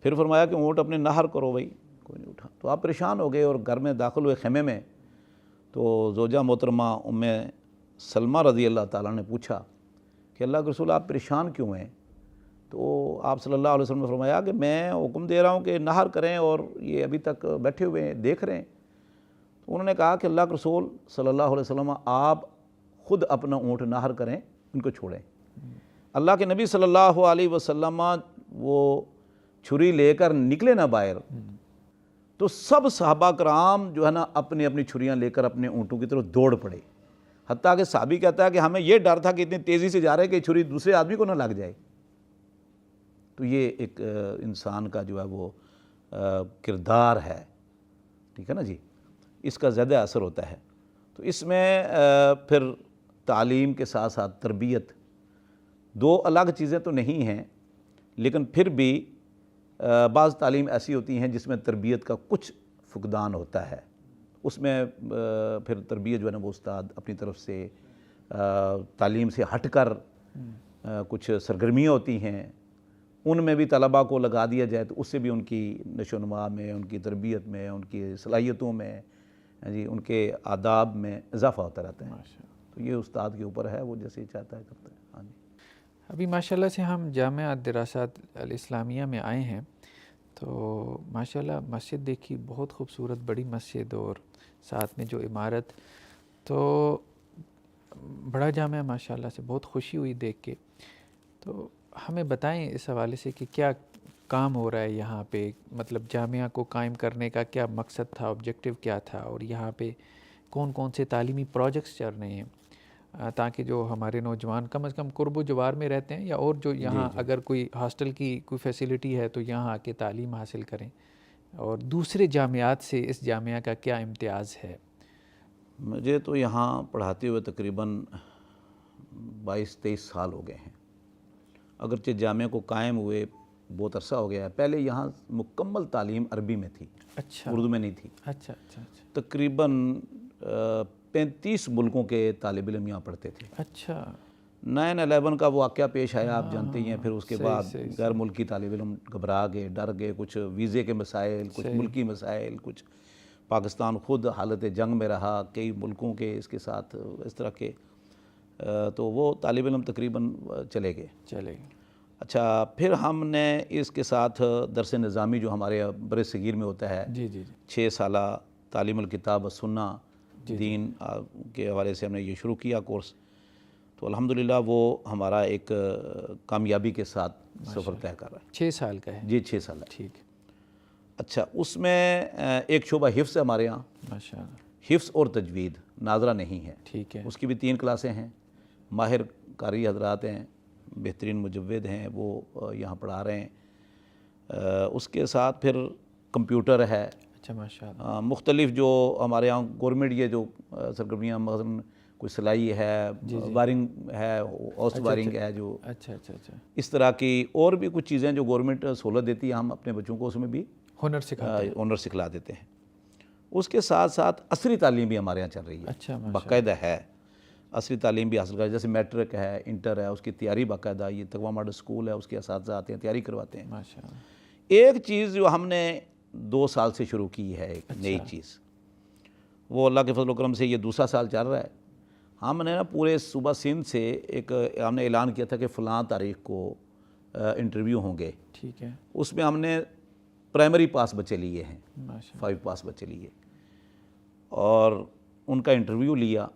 پھر فرمایا کہ اونٹ اپنے نہر کرو. بھائی کوئی نہیں اٹھا. تو آپ پریشان ہو گئے اور گھر میں داخل ہوئے خیمے میں. تو زوجہ محترمہ ام سلمہ رضی اللہ تعالیٰ نے پوچھا کہ اللہ کے رسول آپ پریشان کیوں ہیں؟ تو آپ صلی اللہ علیہ وسلم نے فرمایا کہ میں حکم دے رہا ہوں کہ نہر کریں اور یہ ابھی تک بیٹھے ہوئے ہیں دیکھ رہے ہیں. تو انہوں نے کہا کہ اللہ کے رسول صلی اللہ علیہ وسلم آپ خود اپنا اونٹ نہر کریں، ان کو چھوڑیں. اللہ کے نبی صلی اللہ علیہ وسلم وہ چھری لے کر نکلے نہ باہر، تو سب صحابہ کرام جو ہے نا اپنی اپنی چھریاں لے کر اپنے اونٹوں کی طرف دوڑ پڑے. حتیٰ کہ صحابی کہتا ہے کہ ہمیں یہ ڈر تھا کہ اتنی تیزی سے جا رہے کہ چھری دوسرے آدمی کو نہ لگ جائے. تو یہ ایک انسان کا جو ہے وہ کردار ہے. ٹھیک ہے نا جی. اس کا زیادہ اثر ہوتا ہے. تو اس میں پھر تعلیم کے ساتھ ساتھ تربیت، دو الگ چیزیں تو نہیں ہیں، لیکن پھر بھی بعض تعلیم ایسی ہوتی ہیں جس میں تربیت کا کچھ فقدان ہوتا ہے. اس میں پھر تربیت جو ہے نا وہ استاد اپنی طرف سے تعلیم سے ہٹ کر کچھ سرگرمیاں ہوتی ہیں، ان میں بھی طلباء کو لگا دیا جائے تو اس سے بھی ان کی نشو و نما میں، ان کی تربیت میں، ان کی صلاحیتوں میں جی، ان کے آداب میں اضافہ ہوتا رہتا ہے. تو یہ استاد کے اوپر ہے، وہ جیسے چاہتا ہے کرتا ہے. ہاں جی. ابھی ماشاءاللہ سے ہم جامعہ دراسات الاسلامیہ میں آئے ہیں، تو ماشاءاللہ مسجد دیکھی، بہت خوبصورت بڑی مسجد اور ساتھ میں جو عمارت، تو بڑا جامعہ ماشاءاللہ سے بہت خوشی ہوئی دیکھ کے. تو ہمیں بتائیں اس حوالے سے کہ کیا کام ہو رہا ہے یہاں پہ، مطلب جامعہ کو قائم کرنے کا کیا مقصد تھا، آبجیکٹو کیا تھا، اور یہاں پہ کون کون سے تعلیمی پروجیکٹس چل رہے ہیں تاکہ جو ہمارے نوجوان کم از کم قرب و جوار میں رہتے ہیں یا اور جو یہاں اگر کوئی ہاسٹل کی کوئی فیسلٹی ہے تو یہاں آ کے تعلیم حاصل کریں، اور دوسرے جامعات سے اس جامعہ کا کیا امتیاز ہے؟ مجھے تو یہاں پڑھاتے ہوئے تقریباً 22-23 سال ہو گئے ہیں. اگرچہ جامعہ کو قائم ہوئے بہت عرصہ ہو گیا ہے. پہلے یہاں مکمل تعلیم عربی میں تھی، اچھا، اردو میں نہیں تھی. اچھا اچھا اچھا. تقریباً 35 ملکوں کے طالب علم یہاں پڑھتے تھے. اچھا. 9/11 کا واقعہ پیش آیا، آپ جانتے ہی ہیں. پھر اس کے بعد غیر ملکی طالب علم گھبرا گئے، ڈر گئے. کچھ ویزے کے مسائل، کچھ ملکی مسائل، کچھ پاکستان خود حالت جنگ میں رہا، کئی ملکوں کے اس کے ساتھ اس طرح کے، تو وہ طالب علم تقریباً چلے گئے. اچھا، پھر ہم نے اس کے ساتھ درس نظامی جو ہمارے بر صغیر میں ہوتا ہے، 6 سالہ تعلیم الکتاب و سنہ دین کے حوالے سے ہم نے یہ شروع کیا کورس. تو الحمدللہ وہ ہمارا ایک کامیابی کے ساتھ سفر طے کر رہا ہے. 6 سال کا ہے جی، 6 سال ہے. ٹھیک. اچھا، اس میں ایک شعبہ حفظ ہے ہمارے یہاں، ماشاءاللہ. حفظ اور تجوید، ناظرہ نہیں ہے. ٹھیک ہے. اس کی بھی 3 کلاسیں ہیں. ماہر قاری حضرات ہیں، بہترین مجود ہیں، وہ یہاں پڑھا رہے ہیں. اس کے ساتھ پھر کمپیوٹر ہے. اچھا، ماشاءاللہ. مختلف جو ہمارے یہاں گورنمنٹ یہ جو سرگرمیاں، مثلاً کوئی سلائی ہے، وائرنگ ہے، ہاؤس وائرنگ ہے، جو اچھا اچھا اچھا اس طرح کی اور بھی کچھ چیزیں جو گورنمنٹ سہولت دیتی ہے، ہم اپنے بچوں کو اس میں بھی ہنر سکھلا دیتے ہیں. اس کے ساتھ ساتھ عصری تعلیم بھی ہمارے یہاں چل رہی ہے. اچھا، باقاعدہ ہے عصری تعلیم بھی حاصل کر، جیسے میٹرک ہے، انٹر ہے، اس کی تیاری باقاعدہ. یہ تقویٰ ماڈل سکول ہے، اس کے اساتذہ آتے ہیں، تیاری کرواتے ہیں. ماشاءاللہ. ایک چیز جو ہم نے 2 سال سے شروع کی ہے، ایک نئی چیز، وہ اللہ کے فضل و کرم سے یہ 2 سال چل رہا ہے. ہم نے نا پورے صوبہ سندھ سے ایک ہم نے اعلان کیا تھا کہ فلاں تاریخ کو انٹرویو ہوں گے. ٹھیک ہے. اس میں ہم نے پرائمری پاس بچے لیے ہیں، 5 پاس بچے لیے، اور ان کا انٹرویو لیا.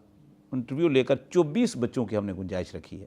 انٹرویو لے کر 24 بچوں کی ہم نے گنجائش رکھی ہے.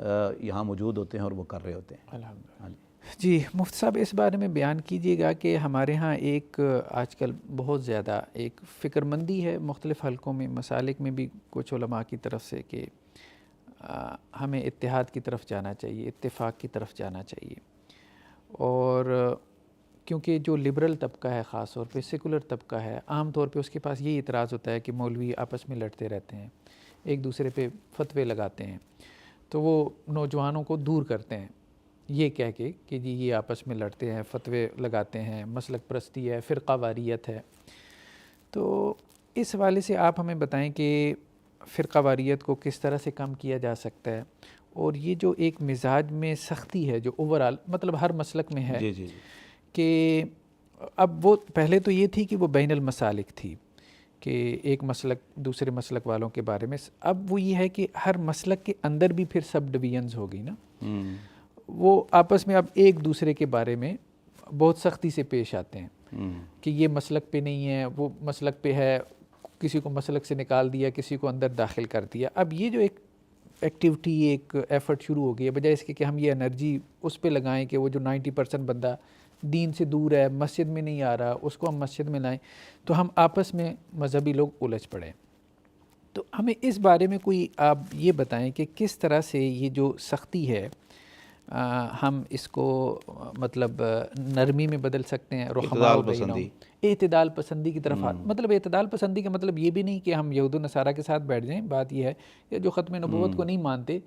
یہاں موجود ہوتے ہیں اور وہ کر رہے ہوتے ہیں۔ الحمدللہ۔ ہاں جی جی مفتی صاحب، اس بارے میں بیان کیجیے گا کہ ہمارے ہاں ایک آج کل بہت زیادہ ایک فکر مندی ہے مختلف حلقوں میں، مسالک میں بھی کچھ علماء کی طرف سے کہ ہمیں اتحاد کی طرف جانا چاہیے، اتفاق کی طرف جانا چاہیے، اور کیونکہ جو لبرل طبقہ ہے، خاص طور پہ سیکولر طبقہ ہے، عام طور پہ اس کے پاس یہی اعتراض ہوتا ہے کہ مولوی آپس میں لڑتے رہتے ہیں، ایک دوسرے پہ فتوے لگاتے ہیں، تو وہ نوجوانوں کو دور کرتے ہیں یہ کہہ کے کہ جی یہ آپس میں لڑتے ہیں، فتوے لگاتے ہیں، مسلک پرستی ہے، فرقہ واریت ہے۔ تو اس حوالے سے آپ ہمیں بتائیں کہ فرقہ واریت کو کس طرح سے کم کیا جا سکتا ہے، اور یہ جو ایک مزاج میں سختی ہے جو اوورآل مطلب ہر مسلک میں ہے، جی جی جی کہ اب وہ پہلے تو یہ تھی کہ وہ بین المسالک تھی کہ ایک مسلک دوسرے مسلک والوں کے بارے میں، اب وہ یہ ہے کہ ہر مسلک کے اندر بھی پھر سب ڈویژنز ہو گئی نا، وہ آپس میں اب ایک دوسرے کے بارے میں بہت سختی سے پیش آتے ہیں کہ یہ مسلک پہ نہیں ہے، وہ مسلک پہ ہے، کسی کو مسلک سے نکال دیا، کسی کو اندر داخل کر دیا۔ اب یہ جو ایک ایکٹیویٹی، ایک ایفرٹ شروع ہو گئی ہے، بجائے اس کے کہ ہم یہ انرجی اس پہ لگائیں کہ وہ جو 90% بندہ دین سے دور ہے، مسجد میں نہیں آ رہا، اس کو ہم مسجد میں لائیں، تو ہم آپس میں مذہبی لوگ الجھ پڑیں۔ تو ہمیں اس بارے میں کوئی آپ یہ بتائیں کہ کس طرح سے یہ جو سختی ہے ہم اس کو مطلب نرمی میں بدل سکتے ہیں، اعتدال پسندی، اعتدال پسندی کی طرف مطلب اعتدال پسندی کا مطلب یہ بھی نہیں کہ ہم یہود و نصارہ کے ساتھ بیٹھ جائیں، بات یہ ہے کہ جو ختم نبوت کو نہیں مانتے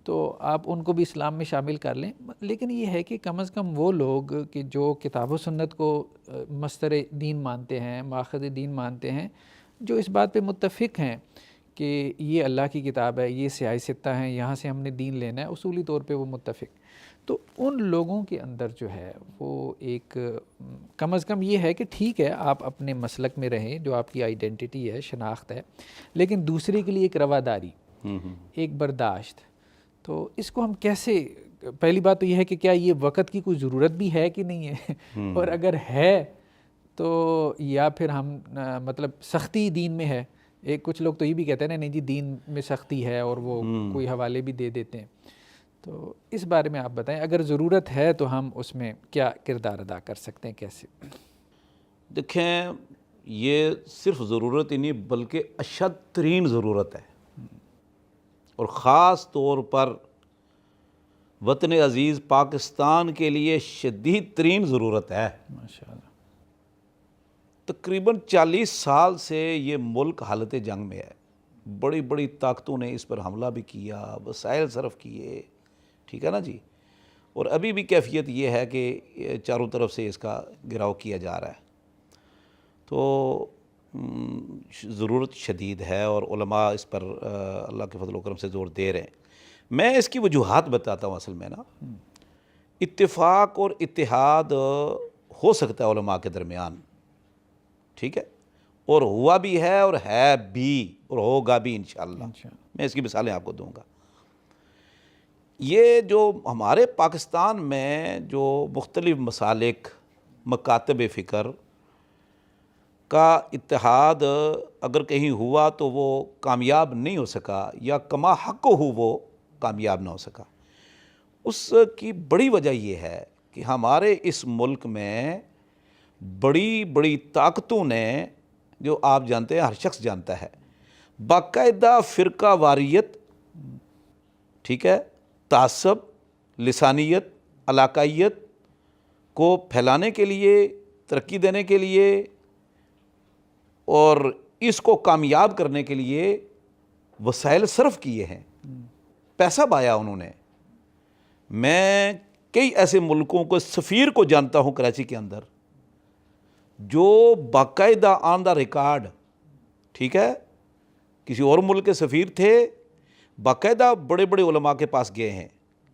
تو آپ ان کو بھی اسلام میں شامل کر لیں، لیکن یہ ہے کہ کم از کم وہ لوگ کہ جو کتاب و سنت کو مصدر دین مانتے ہیں، ماخذ دین مانتے ہیں، جو اس بات پہ متفق ہیں کہ یہ اللہ کی کتاب ہے، یہ سیاہ ستہ ہیں، یہاں سے ہم نے دین لینا ہے، اصولی طور پہ وہ متفق، تو ان لوگوں کے اندر جو ہے وہ ایک کم از کم یہ ہے کہ ٹھیک ہے آپ اپنے مسلک میں رہیں، جو آپ کی آئیڈینٹی ہے، شناخت ہے، لیکن دوسرے کے لیے ایک رواداری، ایک برداشت، تو اس کو ہم کیسے، پہلی بات تو یہ ہے کہ کیا یہ وقت کی کوئی ضرورت بھی ہے کہ نہیں ہے، اور اگر ہے تو یا پھر ہم مطلب سختی دین میں ہے، ایک کچھ لوگ تو یہ بھی کہتے ہیں نا نہیں جی دین میں سختی ہے، اور وہ کوئی حوالے بھی دے دیتے ہیں، تو اس بارے میں آپ بتائیں اگر ضرورت ہے تو ہم اس میں کیا کردار ادا کر سکتے ہیں، کیسے؟ دیکھیں یہ صرف ضرورت ہی نہیں بلکہ اشد ترین ضرورت ہے، اور خاص طور پر وطن عزیز پاکستان کے لیے شدید ترین ضرورت ہے۔ ماشاءاللہ۔ تقریباً 40 سال سے یہ ملک حالت جنگ میں ہے، بڑی بڑی طاقتوں نے اس پر حملہ بھی کیا، وسائل صرف کیے، ٹھیک ہے نا جی، اور ابھی بھی کیفیت یہ ہے کہ چاروں طرف سے اس کا گھراؤ کیا جا رہا ہے، تو ضرورت شدید ہے، اور علماء اس پر اللہ کے فضل و کرم سے زور دے رہے ہیں۔ میں اس کی وجوہات بتاتا ہوں، اصل میں نا اتفاق اور اتحاد ہو سکتا ہے علماء کے درمیان، ٹھیک ہے، اور ہوا بھی ہے اور ہے بھی اور ہوگا بھی انشاءاللہ۔ میں اس کی مثالیں آپ کو دوں گا۔ یہ جو ہمارے پاکستان میں جو مختلف مسالک، مکاتب فکر کا اتحاد اگر کہیں ہوا تو وہ کامیاب نہیں ہو سکا، یا کما حق ہو وہ کامیاب نہ ہو سکا، اس کی بڑی وجہ یہ ہے کہ ہمارے اس ملک میں بڑی بڑی طاقتوں نے، جو آپ جانتے ہیں، ہر شخص جانتا ہے، باقاعدہ فرقہ واریت، ٹھیک ہے، تعصب، لسانیت، علاقائیت کو پھیلانے کے لیے، ترقی دینے کے لیے اور اس کو کامیاب کرنے کے لیے وسائل صرف کیے ہیں، پیسہ بایا انہوں نے۔ میں کئی ایسے ملکوں کو، سفیر کو جانتا ہوں کراچی کے اندر، جو باقاعدہ آن دا ریکارڈ، ٹھیک ہے، کسی اور ملک کے سفیر تھے، باقاعدہ بڑے بڑے علماء کے پاس گئے ہیں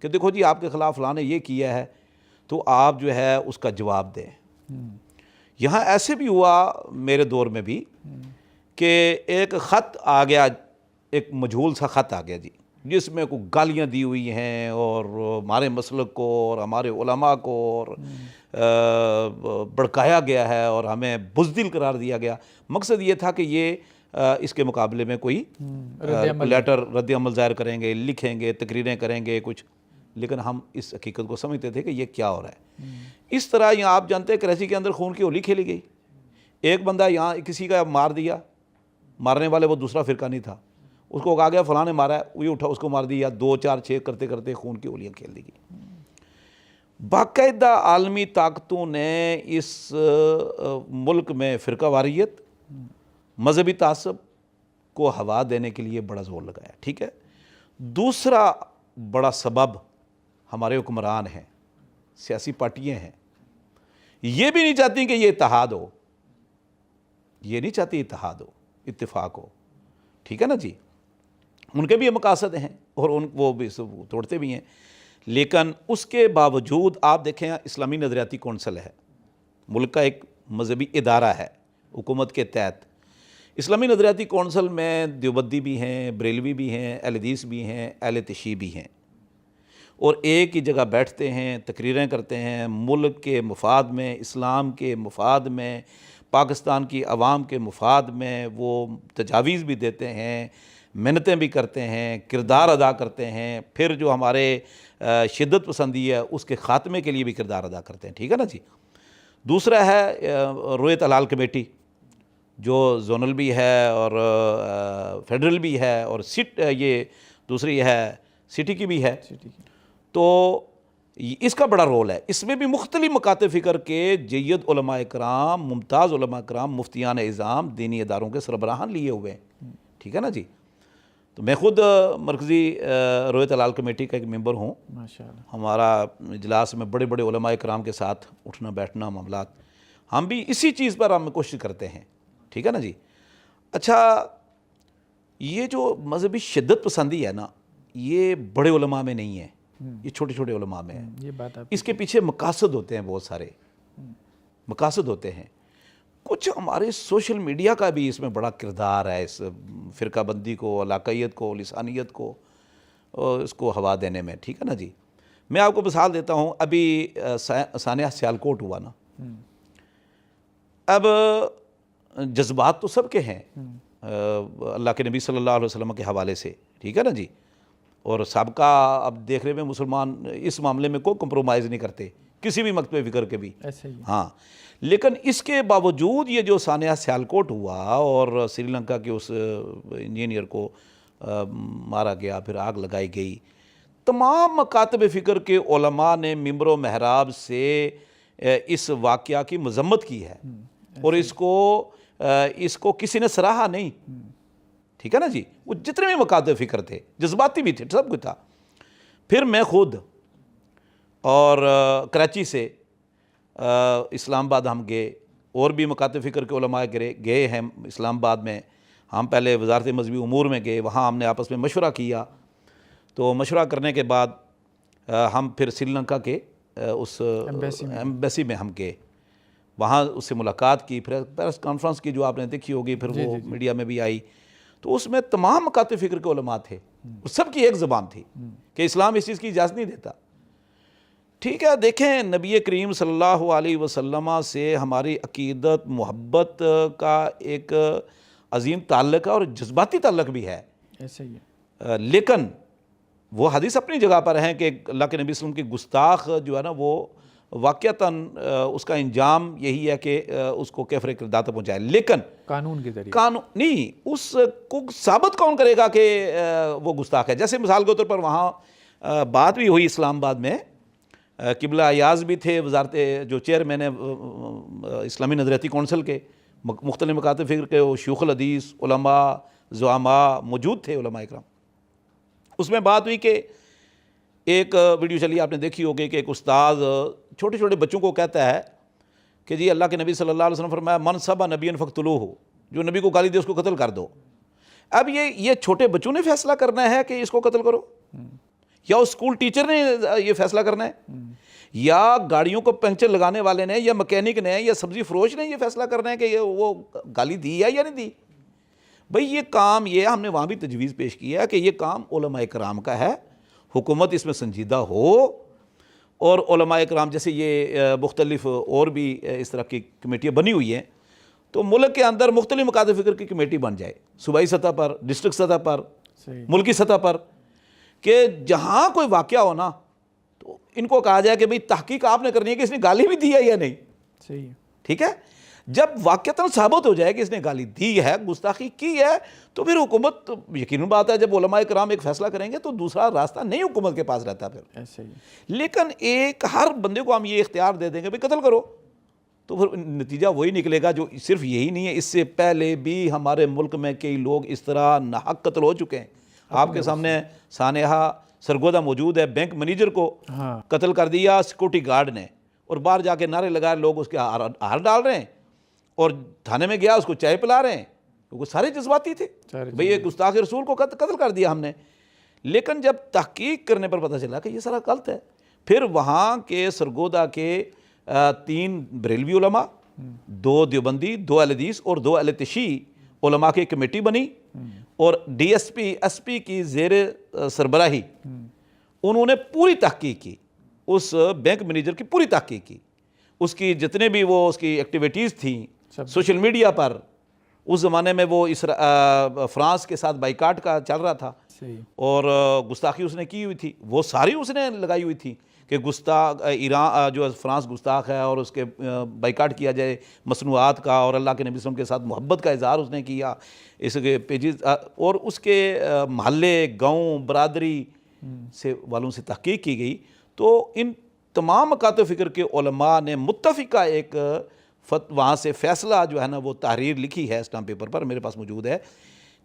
کہ دیکھو جی آپ کے خلاف فلاں نے یہ کیا ہے، تو آپ جو ہے اس کا جواب دیں۔ یہاں ایسے بھی ہوا میرے دور میں بھی کہ ایک خط آ گیا، ایک مجہول سا خط آ گیا جی، جس میں کوئی گالیاں دی ہوئی ہیں اور ہمارے مسلک کو اور ہمارے علماء کو اور بڑکایا گیا ہے اور ہمیں بزدل قرار دیا گیا۔ مقصد یہ تھا کہ یہ اس کے مقابلے میں کوئی لیٹر رد عمل ظاہر کریں گے، لکھیں گے، تقریریں کریں گے کچھ، لیکن ہم اس حقیقت کو سمجھتے تھے کہ یہ کیا ہو رہا ہے۔ اس طرح یہاں آپ جانتے ہیں کراچی کے اندر خون کی ہولی کھیلی گئی، ایک بندہ یہاں کسی کا مار دیا، مارنے والے وہ دوسرا فرقہ نہیں تھا، اس کو کہا گیا فلاں نے مارا ہے، یہ اٹھا اس کو مار دیا، 2 4 6 کرتے کرتے خون کی ہولیاں کھیل دی گئی۔ باقاعدہ عالمی طاقتوں نے اس ملک میں فرقہ واریت، مذہبی تعصب کو ہوا دینے کے لیے بڑا زور لگایا، ٹھیک ہے۔ دوسرا بڑا سبب ہمارے حکمران ہیں، سیاسی پارٹیاں ہیں، یہ بھی نہیں چاہتی کہ یہ اتحاد ہو، یہ نہیں چاہتی اتحاد ہو، اتفاق ہو، ٹھیک ہے نا جی۔ ان کے بھی مقاصد ہیں اور وہ بھی توڑتے بھی ہیں، لیکن اس کے باوجود آپ دیکھیں اسلامی نظریاتی کونسل ہے، ملک کا ایک مذہبی ادارہ ہے حکومت کے تحت۔ اسلامی نظریاتی کونسل میں دیوبندی بھی ہیں، بریلوی بھی ہیں، اہل حدیث بھی ہیں، اہل تشیع بھی ہیں، اور ایک ہی جگہ بیٹھتے ہیں، تقریریں کرتے ہیں، ملک کے مفاد میں، اسلام کے مفاد میں، پاکستان کی عوام کے مفاد میں وہ تجاویز بھی دیتے ہیں، محنتیں بھی کرتے ہیں، کردار ادا کرتے ہیں، پھر جو ہمارے شدت پسندی ہے اس کے خاتمے کے لیے بھی کردار ادا کرتے ہیں، ٹھیک ہے نا جی۔ دوسرا ہے رویت ہلال کمیٹی، جو زونل بھی ہے اور فیڈرل بھی ہے، اور یہ دوسری ہے سٹی کی بھی ہے، تو اس کا بڑا رول ہے۔ اس میں بھی مختلف مکاتب فکر کے جید علماء کرام، ممتاز علماء کرام، مفتیان اعظام، دینی اداروں کے سربراہان لیے ہوئے ہیں، ٹھیک ہے نا جی۔ تو میں خود مرکزی رویت ہلال کمیٹی کا ایک ممبر ہوں، ماشاءاللہ۔ ہمارا اجلاس میں بڑے بڑے علماء کرام کے ساتھ اٹھنا بیٹھنا معاملات، ہم بھی اسی چیز پر ہم کوشش کرتے ہیں، ٹھیک ہے نا جی۔ اچھا، یہ جو مذہبی شدت پسندی ہے نا، یہ بڑے علماء میں نہیں ہے، یہ چھوٹے چھوٹے علماء میں ہے۔ یہ بات آپ اس کے پیچھے مقاصد ہوتے ہیں، بہت سارے مقاصد ہوتے ہیں۔ کچھ ہمارے سوشل میڈیا کا بھی اس میں بڑا کردار ہے، اس فرقہ بندی کو، علاقائیت کو، لسانیت کو، اس کو ہوا دینے میں، ٹھیک ہے نا جی۔ میں آپ کو مثال دیتا ہوں، ابھی سانحہ سیالکوٹ ہوا نا، اب جذبات تو سب کے ہیں اللہ کے نبی صلی اللہ علیہ وسلم کے حوالے سے، ٹھیک ہے نا جی، اور سابقہ اب دیکھ رہے ہیں مسلمان اس معاملے میں کوئی کمپرومائز نہیں کرتے کسی بھی مکتب فکر کے بھی، ایسا ہی ہے۔ ہاں، لیکن اس کے باوجود یہ جو سانحہ سیالکوٹ ہوا اور سری لنکا کے اس انجینئر کو مارا گیا، پھر آگ لگائی گئی، تمام مکاتب فکر کے علماء نے ممبر و محراب سے اس واقعہ کی مذمت کی ہے، اور اس کو کسی نے سراہا نہیں، ٹھیک ہے نا جی۔ وہ جتنے بھی مکاتب فکر تھے، جذباتی بھی تھے، سب کچھ تھا۔ پھر میں خود اور کراچی سے اسلام آباد ہم گئے، اور بھی مکاتب فکر کے علماء گئے ہیں اسلام آباد میں، ہم پہلے وزارت مذہبی امور میں گئے، وہاں ہم نے آپس میں مشورہ کیا، تو مشورہ کرنے کے بعد ہم پھر سری لنکا کے اس ایمبیسی میں ہم گئے، وہاں اس سے ملاقات کی، پھر پریس کانفرنس کی جو آپ نے دیکھی ہوگی، پھر وہ میڈیا میں بھی آئی، تو اس میں تمام مکاتب فکر کے علماء تھے، سب کی ایک زبان تھی کہ اسلام اس چیز کی اجازت نہیں دیتا، ٹھیک ہے۔ دیکھیں، نبی کریم صلی اللہ علیہ وسلم سے ہماری عقیدت محبت کا ایک عظیم تعلق ہے اور جذباتی تعلق بھی ہے، ایسا ہی ہے، لیکن وہ حدیث اپنی جگہ پر ہیں کہ اللہ کے نبی صلی اللہ علیہ وسلم کی گستاخ جو ہے نا، وہ واقعتاً اس کا انجام یہی ہے کہ اس کو کیفر کردار تک پہنچائے، لیکن قانون کے ذریعے، قانون نہیں، اس کو ثابت کون کرے گا کہ وہ گستاخ ہے؟ جیسے مثال کے طور پر وہاں بات بھی ہوئی اسلام آباد میں، قبلہ ایاز بھی تھے، وزارت جو چیئرمین اسلامی نظریاتی کونسل کے، مختلف مکاتب فکر کے شیوخ الحدیث، علماء، زعماء موجود تھے، علماء اکرام۔ اس میں بات ہوئی کہ ایک ویڈیو چلی آپ نے دیکھی ہوگی کہ ایک استاد چھوٹے چھوٹے بچوں کو کہتا ہے کہ جی اللہ کے نبی صلی اللہ علیہ وسلم فرمایا من سب نبی فقتلوہ، جو نبی کو گالی دے اس کو قتل کر دو۔ اب یہ چھوٹے بچوں نے فیصلہ کرنا ہے کہ اس کو قتل کرو، یا اس اسکول ٹیچر نے یہ فیصلہ کرنا ہے، یا گاڑیوں کو پنکچر لگانے والے نے، یا مکینک نے، یا سبزی فروش نے یہ فیصلہ کرنا ہے کہ وہ گالی دی ہے یا نہیں دی؟ بھئی یہ کام، یہ ہم نے وہاں بھی تجویز پیش کیا ہے کہ یہ کام علماء کرام کا ہے، حکومت اس میں سنجیدہ ہو، اور علماء کرام جیسے یہ مختلف اور بھی اس طرح کی کمیٹیاں بنی ہوئی ہیں، تو ملک کے اندر مختلف مکاتب فکر کی کمیٹی بن جائے، صوبائی سطح پر، ڈسٹرکٹ سطح پر، ملکی سطح پر، کہ جہاں کوئی واقعہ ہونا تو ان کو کہا جائے کہ بھئی تحقیق آپ نے کرنی ہے کہ اس نے گالی بھی دی ہے یا نہیں. صحیح. ٹھیک ہے. جب واقعتاً ثابت ہو جائے کہ اس نے گالی دی ہے، گستاخی کی ہے، تو پھر حکومت، یقیناً بات ہے جب علماء کرام ایک فیصلہ کریں گے تو دوسرا راستہ نہیں حکومت کے پاس رہتا پھر. ایسے ہی. لیکن ایک ہر بندے کو ہم یہ اختیار دے دیں گے بھئی قتل کرو، تو پھر نتیجہ وہی نکلے گا. جو صرف یہی نہیں ہے، اس سے پہلے بھی ہمارے ملک میں کئی لوگ اس طرح ناحق قتل ہو چکے ہیں. آپ کے سامنے سانحہ سرگودا موجود ہے. بینک منیجر کو قتل کر دیا سیکورٹی گارڈ نے، اور باہر جا کے نعرے لگائے، لوگ اس کے ہار ڈال رہے ہیں، اور تھانے میں گیا اس کو چائے پلا رہے ہیں، کیونکہ سارے جذباتی تھے بھئی یہ گستاخ رسول کو قتل کر دیا ہم نے. لیکن جب تحقیق کرنے پر پتہ چلا کہ یہ سارا غلط ہے، پھر وہاں کے سرگودا کے 3 بریلوی علماء، 2 دیوبندی، 2 اہل حدیث اور 2 اہل تشیع علماء کی کمیٹی بنی، اور D S P S P کی زیر سربراہی انہوں نے پوری تحقیق کی، اس بینک مینیجر کی پوری تحقیق کی، اس کی جتنے بھی وہ اس کی ایکٹیویٹیز تھیں سوشل میڈیا پر. اس زمانے میں وہ فرانس کے ساتھ بائیکاٹ کا چل رہا تھا، اور گستاخی اس نے کی ہوئی تھی، وہ ساری اس نے لگائی ہوئی تھی کہ ایران جو فرانس گستاخ ہے اور اس کے بائیکاٹ کیا جائے مصنوعات کا، اور اللہ کے نبی صلی اللہ علیہ وسلم کے ساتھ محبت کا اظہار اس نے کیا. اس کے پیجز اور اس کے محلے، گاؤں، برادری سے والوں سے تحقیق کی گئی. تو ان تمام مکاتب فکر کے علماء نے متفقہ ایک وہاں سے فیصلہ جو ہے نا وہ تحریر لکھی ہے اسٹامپ پیپر پر، میرے پاس موجود ہے،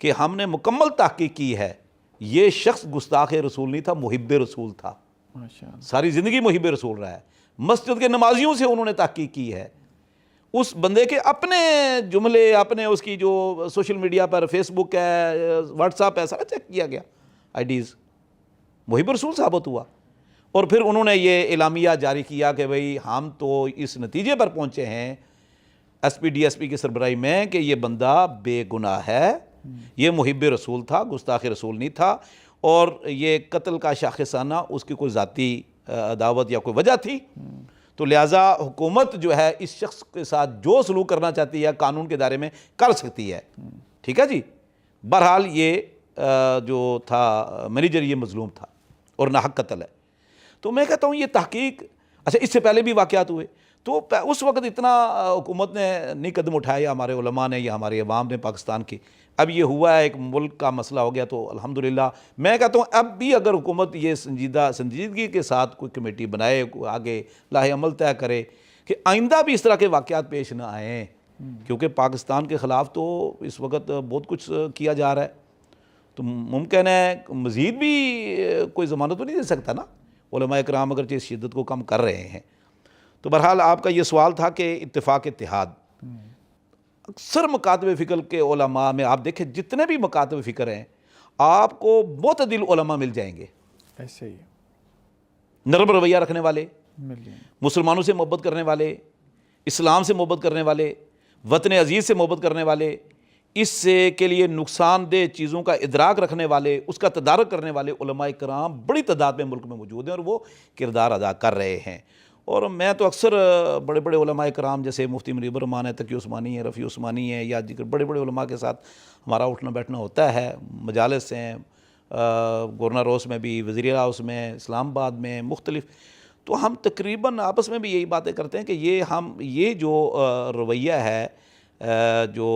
کہ ہم نے مکمل تحقیق کی ہے، یہ شخص گستاخ رسول نہیں تھا، محب رسول تھا. ساری زندگی محب رسول رہا ہے. مسجد کے نمازیوں سے انہوں نے تحقیق کی ہے. اس بندے کے اپنے جملے، اپنے اس کی جو سوشل میڈیا پر فیس بک ہے، واٹس ایپ ہے، سارا چیک کیا گیا، آئی ڈیز، محب رسول ثابت ہوا. اور پھر انہوں نے یہ اعلامیہ جاری کیا کہ بھئی ہم تو اس نتیجے پر پہنچے ہیں S P D S P کی سربراہی میں کہ یہ بندہ بے گناہ ہے، یہ محب رسول تھا، گستاخ رسول نہیں تھا، اور یہ قتل کا شاخصانہ اس کی کوئی ذاتی عداوت یا کوئی وجہ تھی. تو لہٰذا حکومت جو ہے اس شخص کے ساتھ جو سلوک کرنا چاہتی ہے قانون کے دائرے میں کر سکتی ہے. ٹھیک ہے جی. بہرحال یہ جو تھا مینیجر یہ مظلوم تھا اور ناحق قتل ہے. تو میں کہتا ہوں یہ تحقیق، اچھا اس سے پہلے بھی واقعات ہوئے، تو اس وقت اتنا حکومت نے نہیں قدم اٹھایا، ہمارے علماء نے یا ہمارے عوام نے پاکستان کی. اب یہ ہوا ہے، ایک ملک کا مسئلہ ہو گیا، تو الحمدللہ میں کہتا ہوں اب بھی اگر حکومت یہ سنجیدگی کے ساتھ کوئی کمیٹی بنائے، آگے لاہ عمل طے کرے کہ آئندہ بھی اس طرح کے واقعات پیش نہ آئیں، کیونکہ پاکستان کے خلاف تو اس وقت بہت کچھ کیا جا رہا ہے، تو ممکن ہے مزید بھی کوئی ضمانت تو نہیں دے سکتا نا. علماء کرام اگرچہ اس شدت کو کم کر رہے ہیں. تو بہرحال آپ کا یہ سوال تھا کہ اتفاق اتحاد. اکثر مکاتب فکر کے علماء میں آپ دیکھیں جتنے بھی مکاتب فکر ہیں آپ کو معتدل علماء مل جائیں گے، ایسے ہی نرم رویہ رکھنے والے، مسلمانوں سے محبت کرنے والے، اسلام سے محبت کرنے والے، وطن عزیز سے محبت کرنے والے، اس سے کے لیے نقصان دہ چیزوں کا ادراک رکھنے والے، اس کا تدارک کرنے والے علماء کرام بڑی تعداد میں ملک میں موجود ہیں، اور وہ کردار ادا کر رہے ہیں. اور میں تو اکثر بڑے بڑے علماء کرام جیسے مفتی منیب الرحمان ہے، تقی عثمانی ہے، رفیع عثمانی ہے، یا دیگر بڑے بڑے علماء کے ساتھ ہمارا اٹھنا بیٹھنا ہوتا ہے، مجالس ہیں گورنر ہاؤس میں بھی، وزیر ہاؤس میں، اسلام آباد میں، مختلف. تو ہم تقریباً آپس میں بھی یہی باتیں کرتے ہیں کہ یہ جو رویہ ہے، جو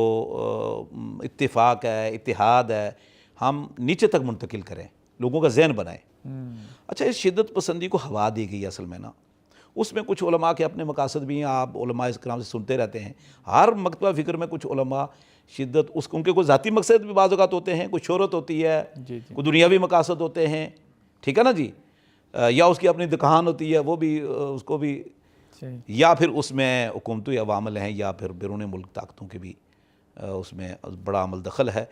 اتفاق ہے، اتحاد ہے، ہم نیچے تک منتقل کریں، لوگوں کا ذہن بنائیں. اچھا اس شدت پسندی کو ہوا دی گئی اصل میں نا، اس میں کچھ علماء کے اپنے مقاصد بھی ہیں، آپ علماء کرام سے سنتے رہتے ہیں. ہر مکتبہ فکر میں کچھ علماء شدت ان کے کوئی ذاتی مقصد بھی بعض اوقات ہوتے ہیں، کوئی شہرت ہوتی ہے، کوئی دنیاوی مقاصد ہوتے ہیں، ٹھیک ہے نا جی، یا اس کی اپنی دکان ہوتی ہے، وہ بھی اس کو بھی، یا پھر اس میں حکومتی عوامل ہیں، یا پھر بیرون ملک طاقتوں کے بھی اس میں بڑا عمل دخل ہے.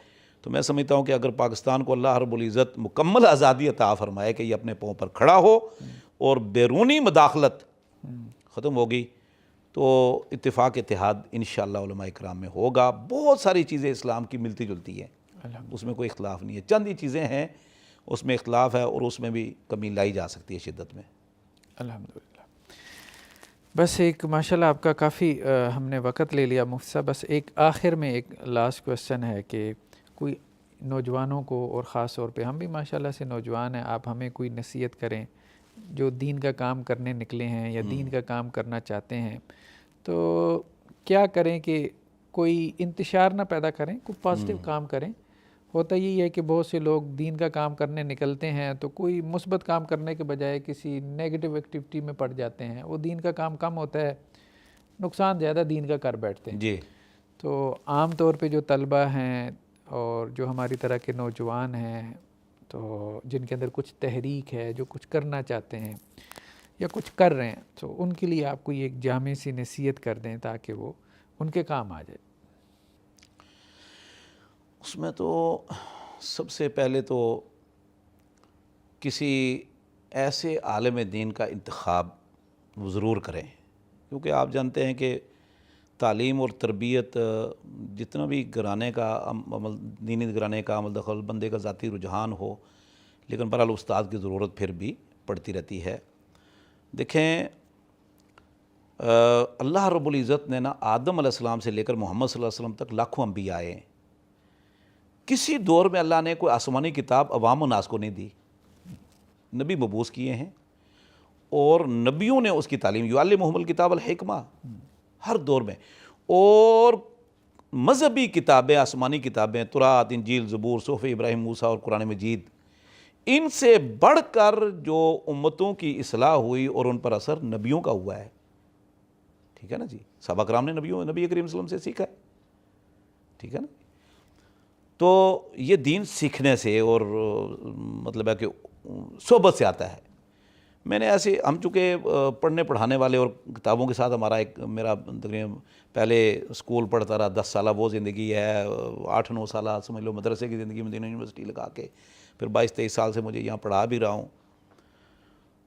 تو میں سمجھتا ہوں کہ اگر پاکستان کو اللہ رب العزت مکمل آزادی عطا فرمائے کہ یہ اپنے پاؤں پر کھڑا ہو اور بیرونی مداخلت ختم ہوگی، تو اتفاق اتحاد انشاءاللہ علماء کرام میں ہوگا. بہت ساری چیزیں اسلام کی ملتی جلتی ہیں، اس میں کوئی اختلاف نہیں ہے. چند ہی چیزیں ہیں اس میں اختلاف ہے، اور اس میں بھی کمی لائی جا سکتی ہے شدت میں. الحمدللہ. بس ایک ماشاءاللہ آپ کا کافی ہم نے وقت لے لیا مفتی صاحب، بس ایک آخر میں ایک لاسٹ کویسچن ہے کہ کوئی نوجوانوں کو، اور خاص طور پہ ہم بھی ماشاءاللہ سے نوجوان ہیں، آپ ہمیں کوئی نصیحت کریں جو دین کا کام کرنے نکلے ہیں یا دین کا کام کرنا چاہتے ہیں، تو کیا کریں کہ کوئی انتشار نہ پیدا کریں، کوئی پازیٹیو کام کریں؟ ہوتا یہی ہے کہ بہت سے لوگ دین کا کام کرنے نکلتے ہیں تو کوئی مثبت کام کرنے کے بجائے کسی نیگیٹو ایکٹیویٹی میں پڑ جاتے ہیں، وہ دین کا کام کم ہوتا ہے، نقصان زیادہ دین کا کر بیٹھتے ہیں۔ جی تو عام طور پہ جو طلبہ ہیں اور جو ہماری طرح کے نوجوان ہیں، تو جن کے اندر کچھ تحریک ہے، جو کچھ کرنا چاہتے ہیں یا کچھ کر رہے ہیں، تو ان کے لیے آپ کوئی ایک جامع سی نصیحت کر دیں تاکہ وہ ان کے کام آ جائے۔ اس میں تو سب سے پہلے تو کسی ایسے عالم دین کا انتخاب وہ ضرور کریں، کیونکہ آپ جانتے ہیں کہ تعلیم اور تربیت جتنا بھی گھرانے کا عمل، دینی گھرانے کا عمل دخل، بندے کا ذاتی رجحان ہو، لیکن بہرحال استاد کی ضرورت پھر بھی پڑتی رہتی ہے۔ دیکھیں اللہ رب العزت نے نا آدم علیہ السلام سے لے کر محمد صلی اللہ علیہ وسلم تک لاکھوں انبیاء آئے ہیں، کسی دور میں اللہ نے کوئی آسمانی کتاب عوام الناس کو نہیں دی، نبی مبعوث کیے ہیں اور نبیوں نے اس کی تعلیم، یعلمہم الکتاب الحکمہ، ہر دور میں، اور مذہبی کتابیں، آسمانی کتابیں، تورات، انجیل، زبور، صحف ابراہیم، موسیٰ اور قرآن مجید، ان سے بڑھ کر جو امتوں کی اصلاح ہوئی اور ان پر اثر نبیوں کا ہوا ہے، ٹھیک ہے نا جی، صحابہ کرام نے نبی کریم صلی اللہ علیہ وسلم سے سیکھا ہے، ٹھیک ہے نا۔ تو یہ دین سیکھنے سے اور مطلب ہے کہ صحبت سے آتا ہے۔ میں نے ایسے، ہم چونکہ پڑھنے پڑھانے والے اور کتابوں کے ساتھ ہمارا ایک، میرا تقریباً پہلے اسکول پڑھتا رہا، 10 سالہ وہ زندگی ہے، 8-9 سالہ سمجھ لو مدرسے کی زندگی مدینہ یونیورسٹی لگا کے، پھر 22-23 سال سے مجھے یہاں پڑھا بھی رہا ہوں۔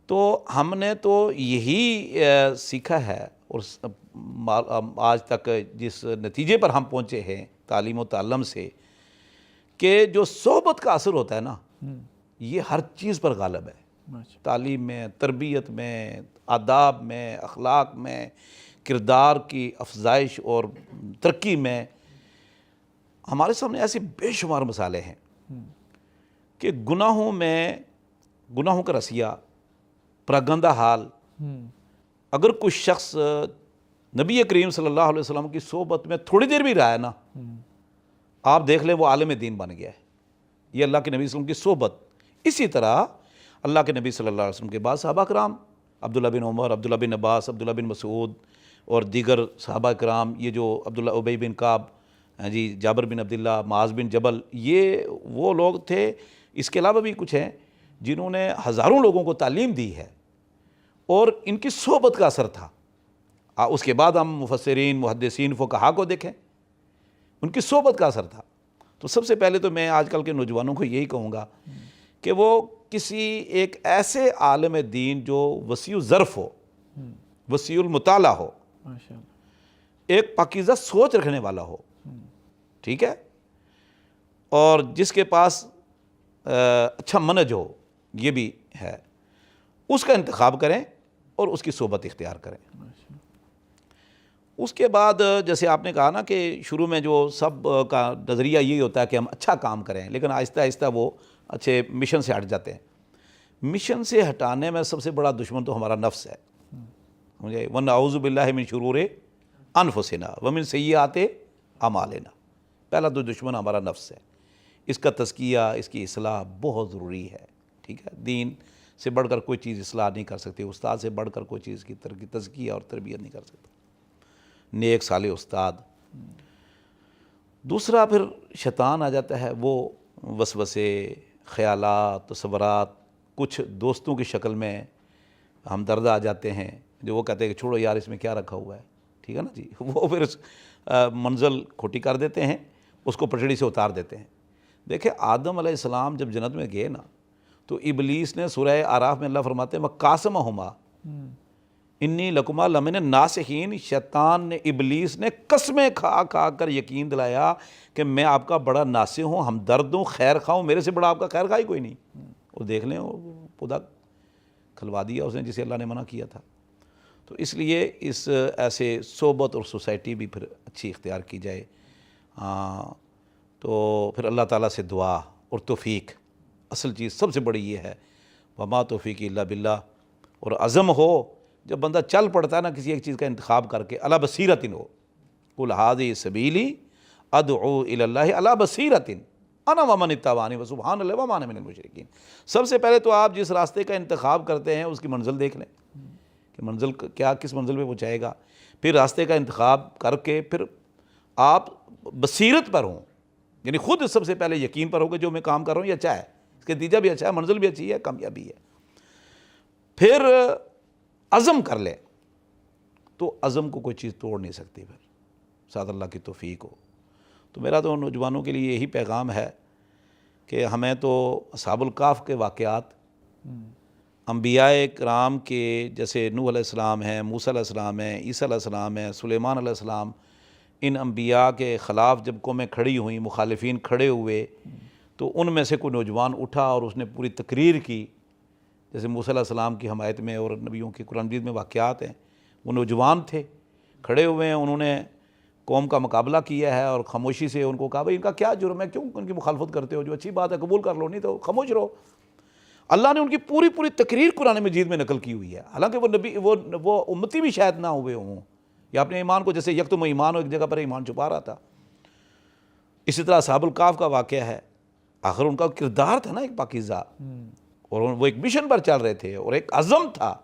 تو ہم نے تو یہی سیکھا ہے، اور آج تک جس نتیجے پر ہم پہنچے ہیں تعلیم و تعلم سے، کہ جو صحبت کا اثر ہوتا ہے نا، یہ ہر چیز پر غالب ہے، تعلیم میں، تربیت میں، آداب میں، اخلاق میں، کردار کی افزائش اور ترقی میں۔ ہمارے سامنے ایسے بے شمار مسائلے ہیں کہ گناہوں کا رسیہ، پراگندہ حال، اگر کوئی شخص نبی کریم صلی اللہ علیہ وسلم کی صحبت میں تھوڑی دیر بھی رہا ہے نا، آپ دیکھ لیں وہ عالم دین بن گیا ہے، یہ اللہ کے نبی صلی اللہ علیہ وسلم کی صحبت۔ اسی طرح اللہ کے نبی صلی اللہ علیہ وسلم کے بعد صحابہ کرام، عبداللہ بن عمر، عبداللہ بن عباس، عبداللہ بن مسعود اور دیگر صحابہ کرام، یہ جو عبداللہ ابی بن کعب، جی جابر بن عبداللہ، معاذ بن جبل، یہ وہ لوگ تھے۔ اس کے علاوہ بھی کچھ ہیں جنہوں نے ہزاروں لوگوں کو تعلیم دی ہے، اور ان کی صحبت کا اثر تھا۔ اس کے بعد ہم مفسرین، محدثین، فقہاء کو دیکھیں، ان کی صحبت کا اثر تھا۔ تو سب سے پہلے تو میں آج کل کے نوجوانوں کو یہی کہوں گا کہ وہ کسی ایک ایسے عالم دین جو وسیع الظرف ہو، وسیع المطالعہ ہو، ایک پاکیزہ سوچ رکھنے والا ہو، ٹھیک ہے، اور جس کے پاس اچھا منہج ہو، یہ بھی ہے، اس کا انتخاب کریں اور اس کی صحبت اختیار کریں۔ اس کے بعد جیسے آپ نے کہا نا کہ شروع میں جو سب کا نظریہ یہی ہوتا ہے کہ ہم اچھا کام کریں، لیکن آہستہ آہستہ وہ اچھے مشن سے ہٹ جاتے ہیں۔ مشن سے ہٹانے میں سب سے بڑا دشمن تو ہمارا نفس ہے، مجھے وَنَعُوذُ بِاللَّهِ مِن شُرُورِ أَنفُسِنَا وَمِن سَيِّئَاتِ أَعْمَالِنَا۔ پہلا تو دشمن ہمارا نفس ہے، اس کا تزکیہ، اس کی اصلاح بہت ضروری ہے، ٹھیک ہے۔ دین سے بڑھ کر کوئی چیز اصلاح نہیں کر سکتی، استاد سے بڑھ کر کوئی چیز کی تزکیہ اور تربیت نہیں کر سکتا، نیک صالح استاد۔ دوسرا پھر شیطان آ جاتا ہے، وہ وسوسے، خیالات، تصورات، کچھ دوستوں کی شکل میں ہم درد آ جاتے ہیں، جو وہ کہتے ہیں کہ چھوڑو یار اس میں کیا رکھا ہوا ہے، ٹھیک ہے نا جی، وہ پھر منزل کھوٹی کر دیتے ہیں، اس کو پٹڑی سے اتار دیتے ہیں۔ دیکھیں آدم علیہ السلام جب جنت میں گئے نا، تو ابلیس نے، سورہ اعراف میں اللہ فرماتے ہیں وَقَاسَمَهُمَا انی لکما لمن الناصحین، شیطان نے، ابلیس نے قسمیں کھا کھا کر یقین دلایا کہ میں آپ کا بڑا ناصح ہوں، ہمدرد ہوں، خیر خواہ ہوں، میرے سے بڑا آپ کا خیر خواہ ہی کوئی نہیں۔ وہ دیکھ لیں، وہ خدا کھلوا دیا اس نے جسے اللہ نے منع کیا تھا۔ تو اس لیے اس ایسے صحبت اور سوسائٹی بھی پھر اچھی اختیار کی جائے. تو پھر اللہ تعالیٰ سے دعا اور توفیق، اصل چیز سب سے بڑی یہ ہے، وما توفیقی الا باللہ. اور عزم ہو، جب بندہ چل پڑتا ہے نا کسی ایک چیز کا انتخاب کر کے، علی بصیرۃ ہو، قل ھذہ سبیلی ادعو الی اللہ علی بصیرۃ انا ومن اتبعنی وسبحان اللہ وما انا من المشرکین. سب سے پہلے تو آپ جس راستے کا انتخاب کرتے ہیں اس کی منزل دیکھ لیں کہ منزل کیا، کس منزل پہ پہنچائے گا. پھر راستے کا انتخاب کر کے پھر آپ بصیرت پر ہوں، یعنی خود سب سے پہلے یقین پر ہو کہ جو میں کام کر رہا ہوں یہ اچھا ہے، اس کا نتیجہ بھی اچھا ہے، منزل بھی اچھی ہے، کامیابی ہے. پھر عزم کر لے تو عزم کو کوئی چیز توڑ نہیں سکتی، پھر ساتھ اللہ کی توفیق ہو. تو میرا تو نوجوانوں کے لیے یہی پیغام ہے کہ ہمیں تو اصحاب الکہف کے واقعات، انبیاء کرام کے جیسے نوح علیہ السلام ہیں، موسیٰ علیہ السلام ہیں، عیسیٰ علیہ السلام ہیں، سلیمان علیہ السلام، ان انبیاء کے خلاف جب قومیں کھڑی ہوئیں، مخالفین کھڑے ہوئے، تو ان میں سے کوئی نوجوان اٹھا اور اس نے پوری تقریر کی. جیسے موسیٰ علیہ السلام کی حمایت میں اور نبیوں کی قرآن مجید میں واقعات ہیں، وہ نوجوان تھے، کھڑے ہوئے ہیں، انہوں نے قوم کا مقابلہ کیا ہے اور خاموشی سے ان کو کہا بھائی ان کا کیا جرم ہے، کیوں ان کی مخالفت کرتے ہو، جو اچھی بات ہے قبول کر لو، نہیں تو خاموش رہو. اللہ نے ان کی پوری تقریر قرآن مجید میں نقل کی ہوئی ہے، حالانکہ وہ نبی وہ امتی بھی شاید نہ ہوئے ہوں، یا اپنے ایمان کو جیسے یکتم ایمان ہو، ایک جگہ پر ایمان چھپا رہا تھا. اسی طرح اصحاب الکہف کا واقعہ ہے، آخر ان کا کردار تھا نا ایک پاکیزہ، اور وہ ایک مشن پر چل رہے تھے اور ایک عزم تھا.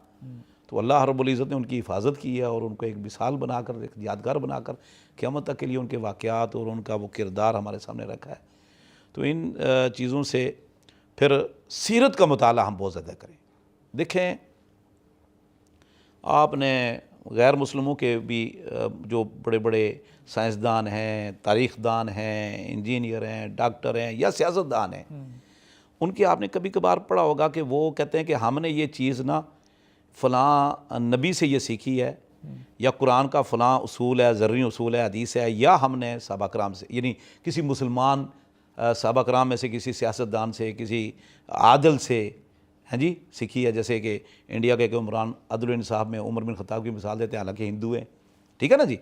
تو اللہ رب العزت نے ان کی حفاظت کی ہے اور ان کو ایک مثال بنا کر، ایک یادگار بنا کر قیامت تک کے لیے ان کے واقعات اور ان کا وہ کردار ہمارے سامنے رکھا ہے. تو ان چیزوں سے پھر سیرت کا مطالعہ ہم بہت زیادہ کریں. دیکھیں آپ نے غیر مسلموں کے بھی جو بڑے بڑے سائنسدان ہیں، تاریخ دان ہیں، انجینئر ہیں، ڈاکٹر ہیں یا سیاست دان ہیں، ان کی آپ نے کبھی کبھار پڑھا ہوگا کہ وہ کہتے ہیں کہ ہم نے یہ چیز نا فلاں نبی سے یہ سیکھی ہے، یا قرآن کا فلاں اصول ہے، زرعی اصول ہے، حدیث ہے، یا ہم نے صحابہ کرام سے، یعنی کسی مسلمان صحابہ کرام میں سے کسی سیاست دان سے، کسی عادل سے جی سیکھی ہے. جیسے کہ انڈیا کے حکمران عدل و انصاف میں عمر بن خطاب کی مثال دیتے ہیں، حالانکہ ہندو ہیں، ٹھیک ہے نا جی.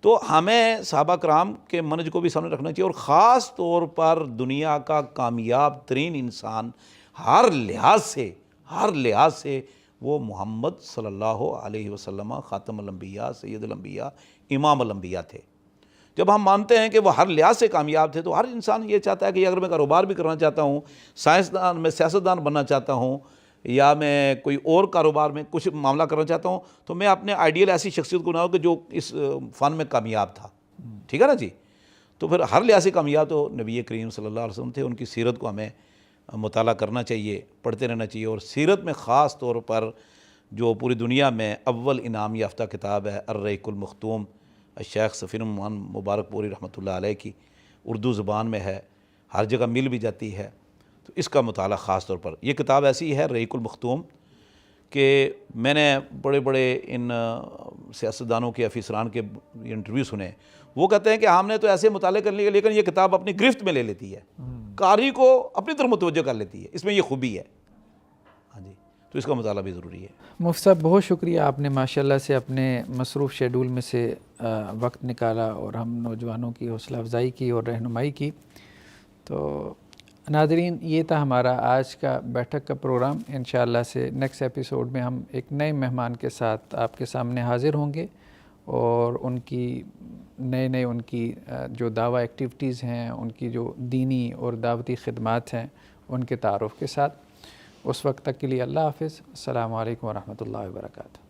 تو ہمیں صحابہ کرام کے منہج کو بھی سامنے رکھنا چاہیے، اور خاص طور پر دنیا کا کامیاب ترین انسان ہر لحاظ سے وہ محمد صلی اللہ علیہ وسلم خاتم الانبیاء، سید الانبیاء، امام الانبیاء تھے. جب ہم مانتے ہیں کہ وہ ہر لحاظ سے کامیاب تھے، تو ہر انسان یہ چاہتا ہے کہ اگر میں کاروبار بھی کرنا چاہتا ہوں، سائنسدان، میں سیاستدان بننا چاہتا ہوں، یا میں کوئی اور کاروبار میں کچھ معاملہ کرنا چاہتا ہوں، تو میں اپنے آئیڈیل ایسی شخصیت کو نہ ہو کہ جو اس فن میں کامیاب تھا، ٹھیک ہے نا جی. تو پھر ہر لحاظ سے کامیاب تو نبی کریم صلی اللہ علیہ وسلم تھے. ان کی سیرت کو ہمیں مطالعہ کرنا چاہیے، پڑھتے رہنا چاہیے. اور سیرت میں خاص طور پر جو پوری دنیا میں اول انعام یافتہ کتاب ہے الرحیق المختوم، شیخ سفیر الرحمان مبارک پوری رحمۃ اللہ علیہ کی، اردو زبان میں ہے، ہر جگہ مل بھی جاتی ہے. تو اس کا مطالعہ خاص طور پر، یہ کتاب ایسی ہے الرحیق المختوم کہ میں نے بڑے بڑے ان سیاستدانوں کے، افسران کے انٹرویو سنے. وہ کہتے ہیں کہ ہم نے تو ایسے مطالعے کر لیا، لیکن یہ کتاب اپنی گرفت میں لے لیتی ہے، قاری کو اپنی طرف متوجہ کر لیتی ہے. اس میں یہ خوبی ہے. ہاں جی، تو اس کا مطالعہ بھی ضروری ہے. مفتی صاحب بہت شکریہ، آپ نے ماشاءاللہ سے اپنے مصروف شیڈول میں سے وقت نکالا اور ہم نوجوانوں کی حوصلہ افزائی کی اور رہنمائی کی. تو ناظرین، یہ تھا ہمارا آج کا بیٹھک کا پروگرام. انشاءاللہ سے نیکسٹ ایپیسوڈ میں ہم ایک نئے مہمان کے ساتھ آپ کے سامنے حاضر ہوں گے، اور ان کی نئے ان کی جو دعویٰ ایکٹیویٹیز ہیں، ان کی جو دینی اور دعوتی خدمات ہیں، ان کے تعارف کے ساتھ. اس وقت تک کے لیے اللہ حافظ. السلام علیکم ورحمۃ اللہ وبرکاتہ.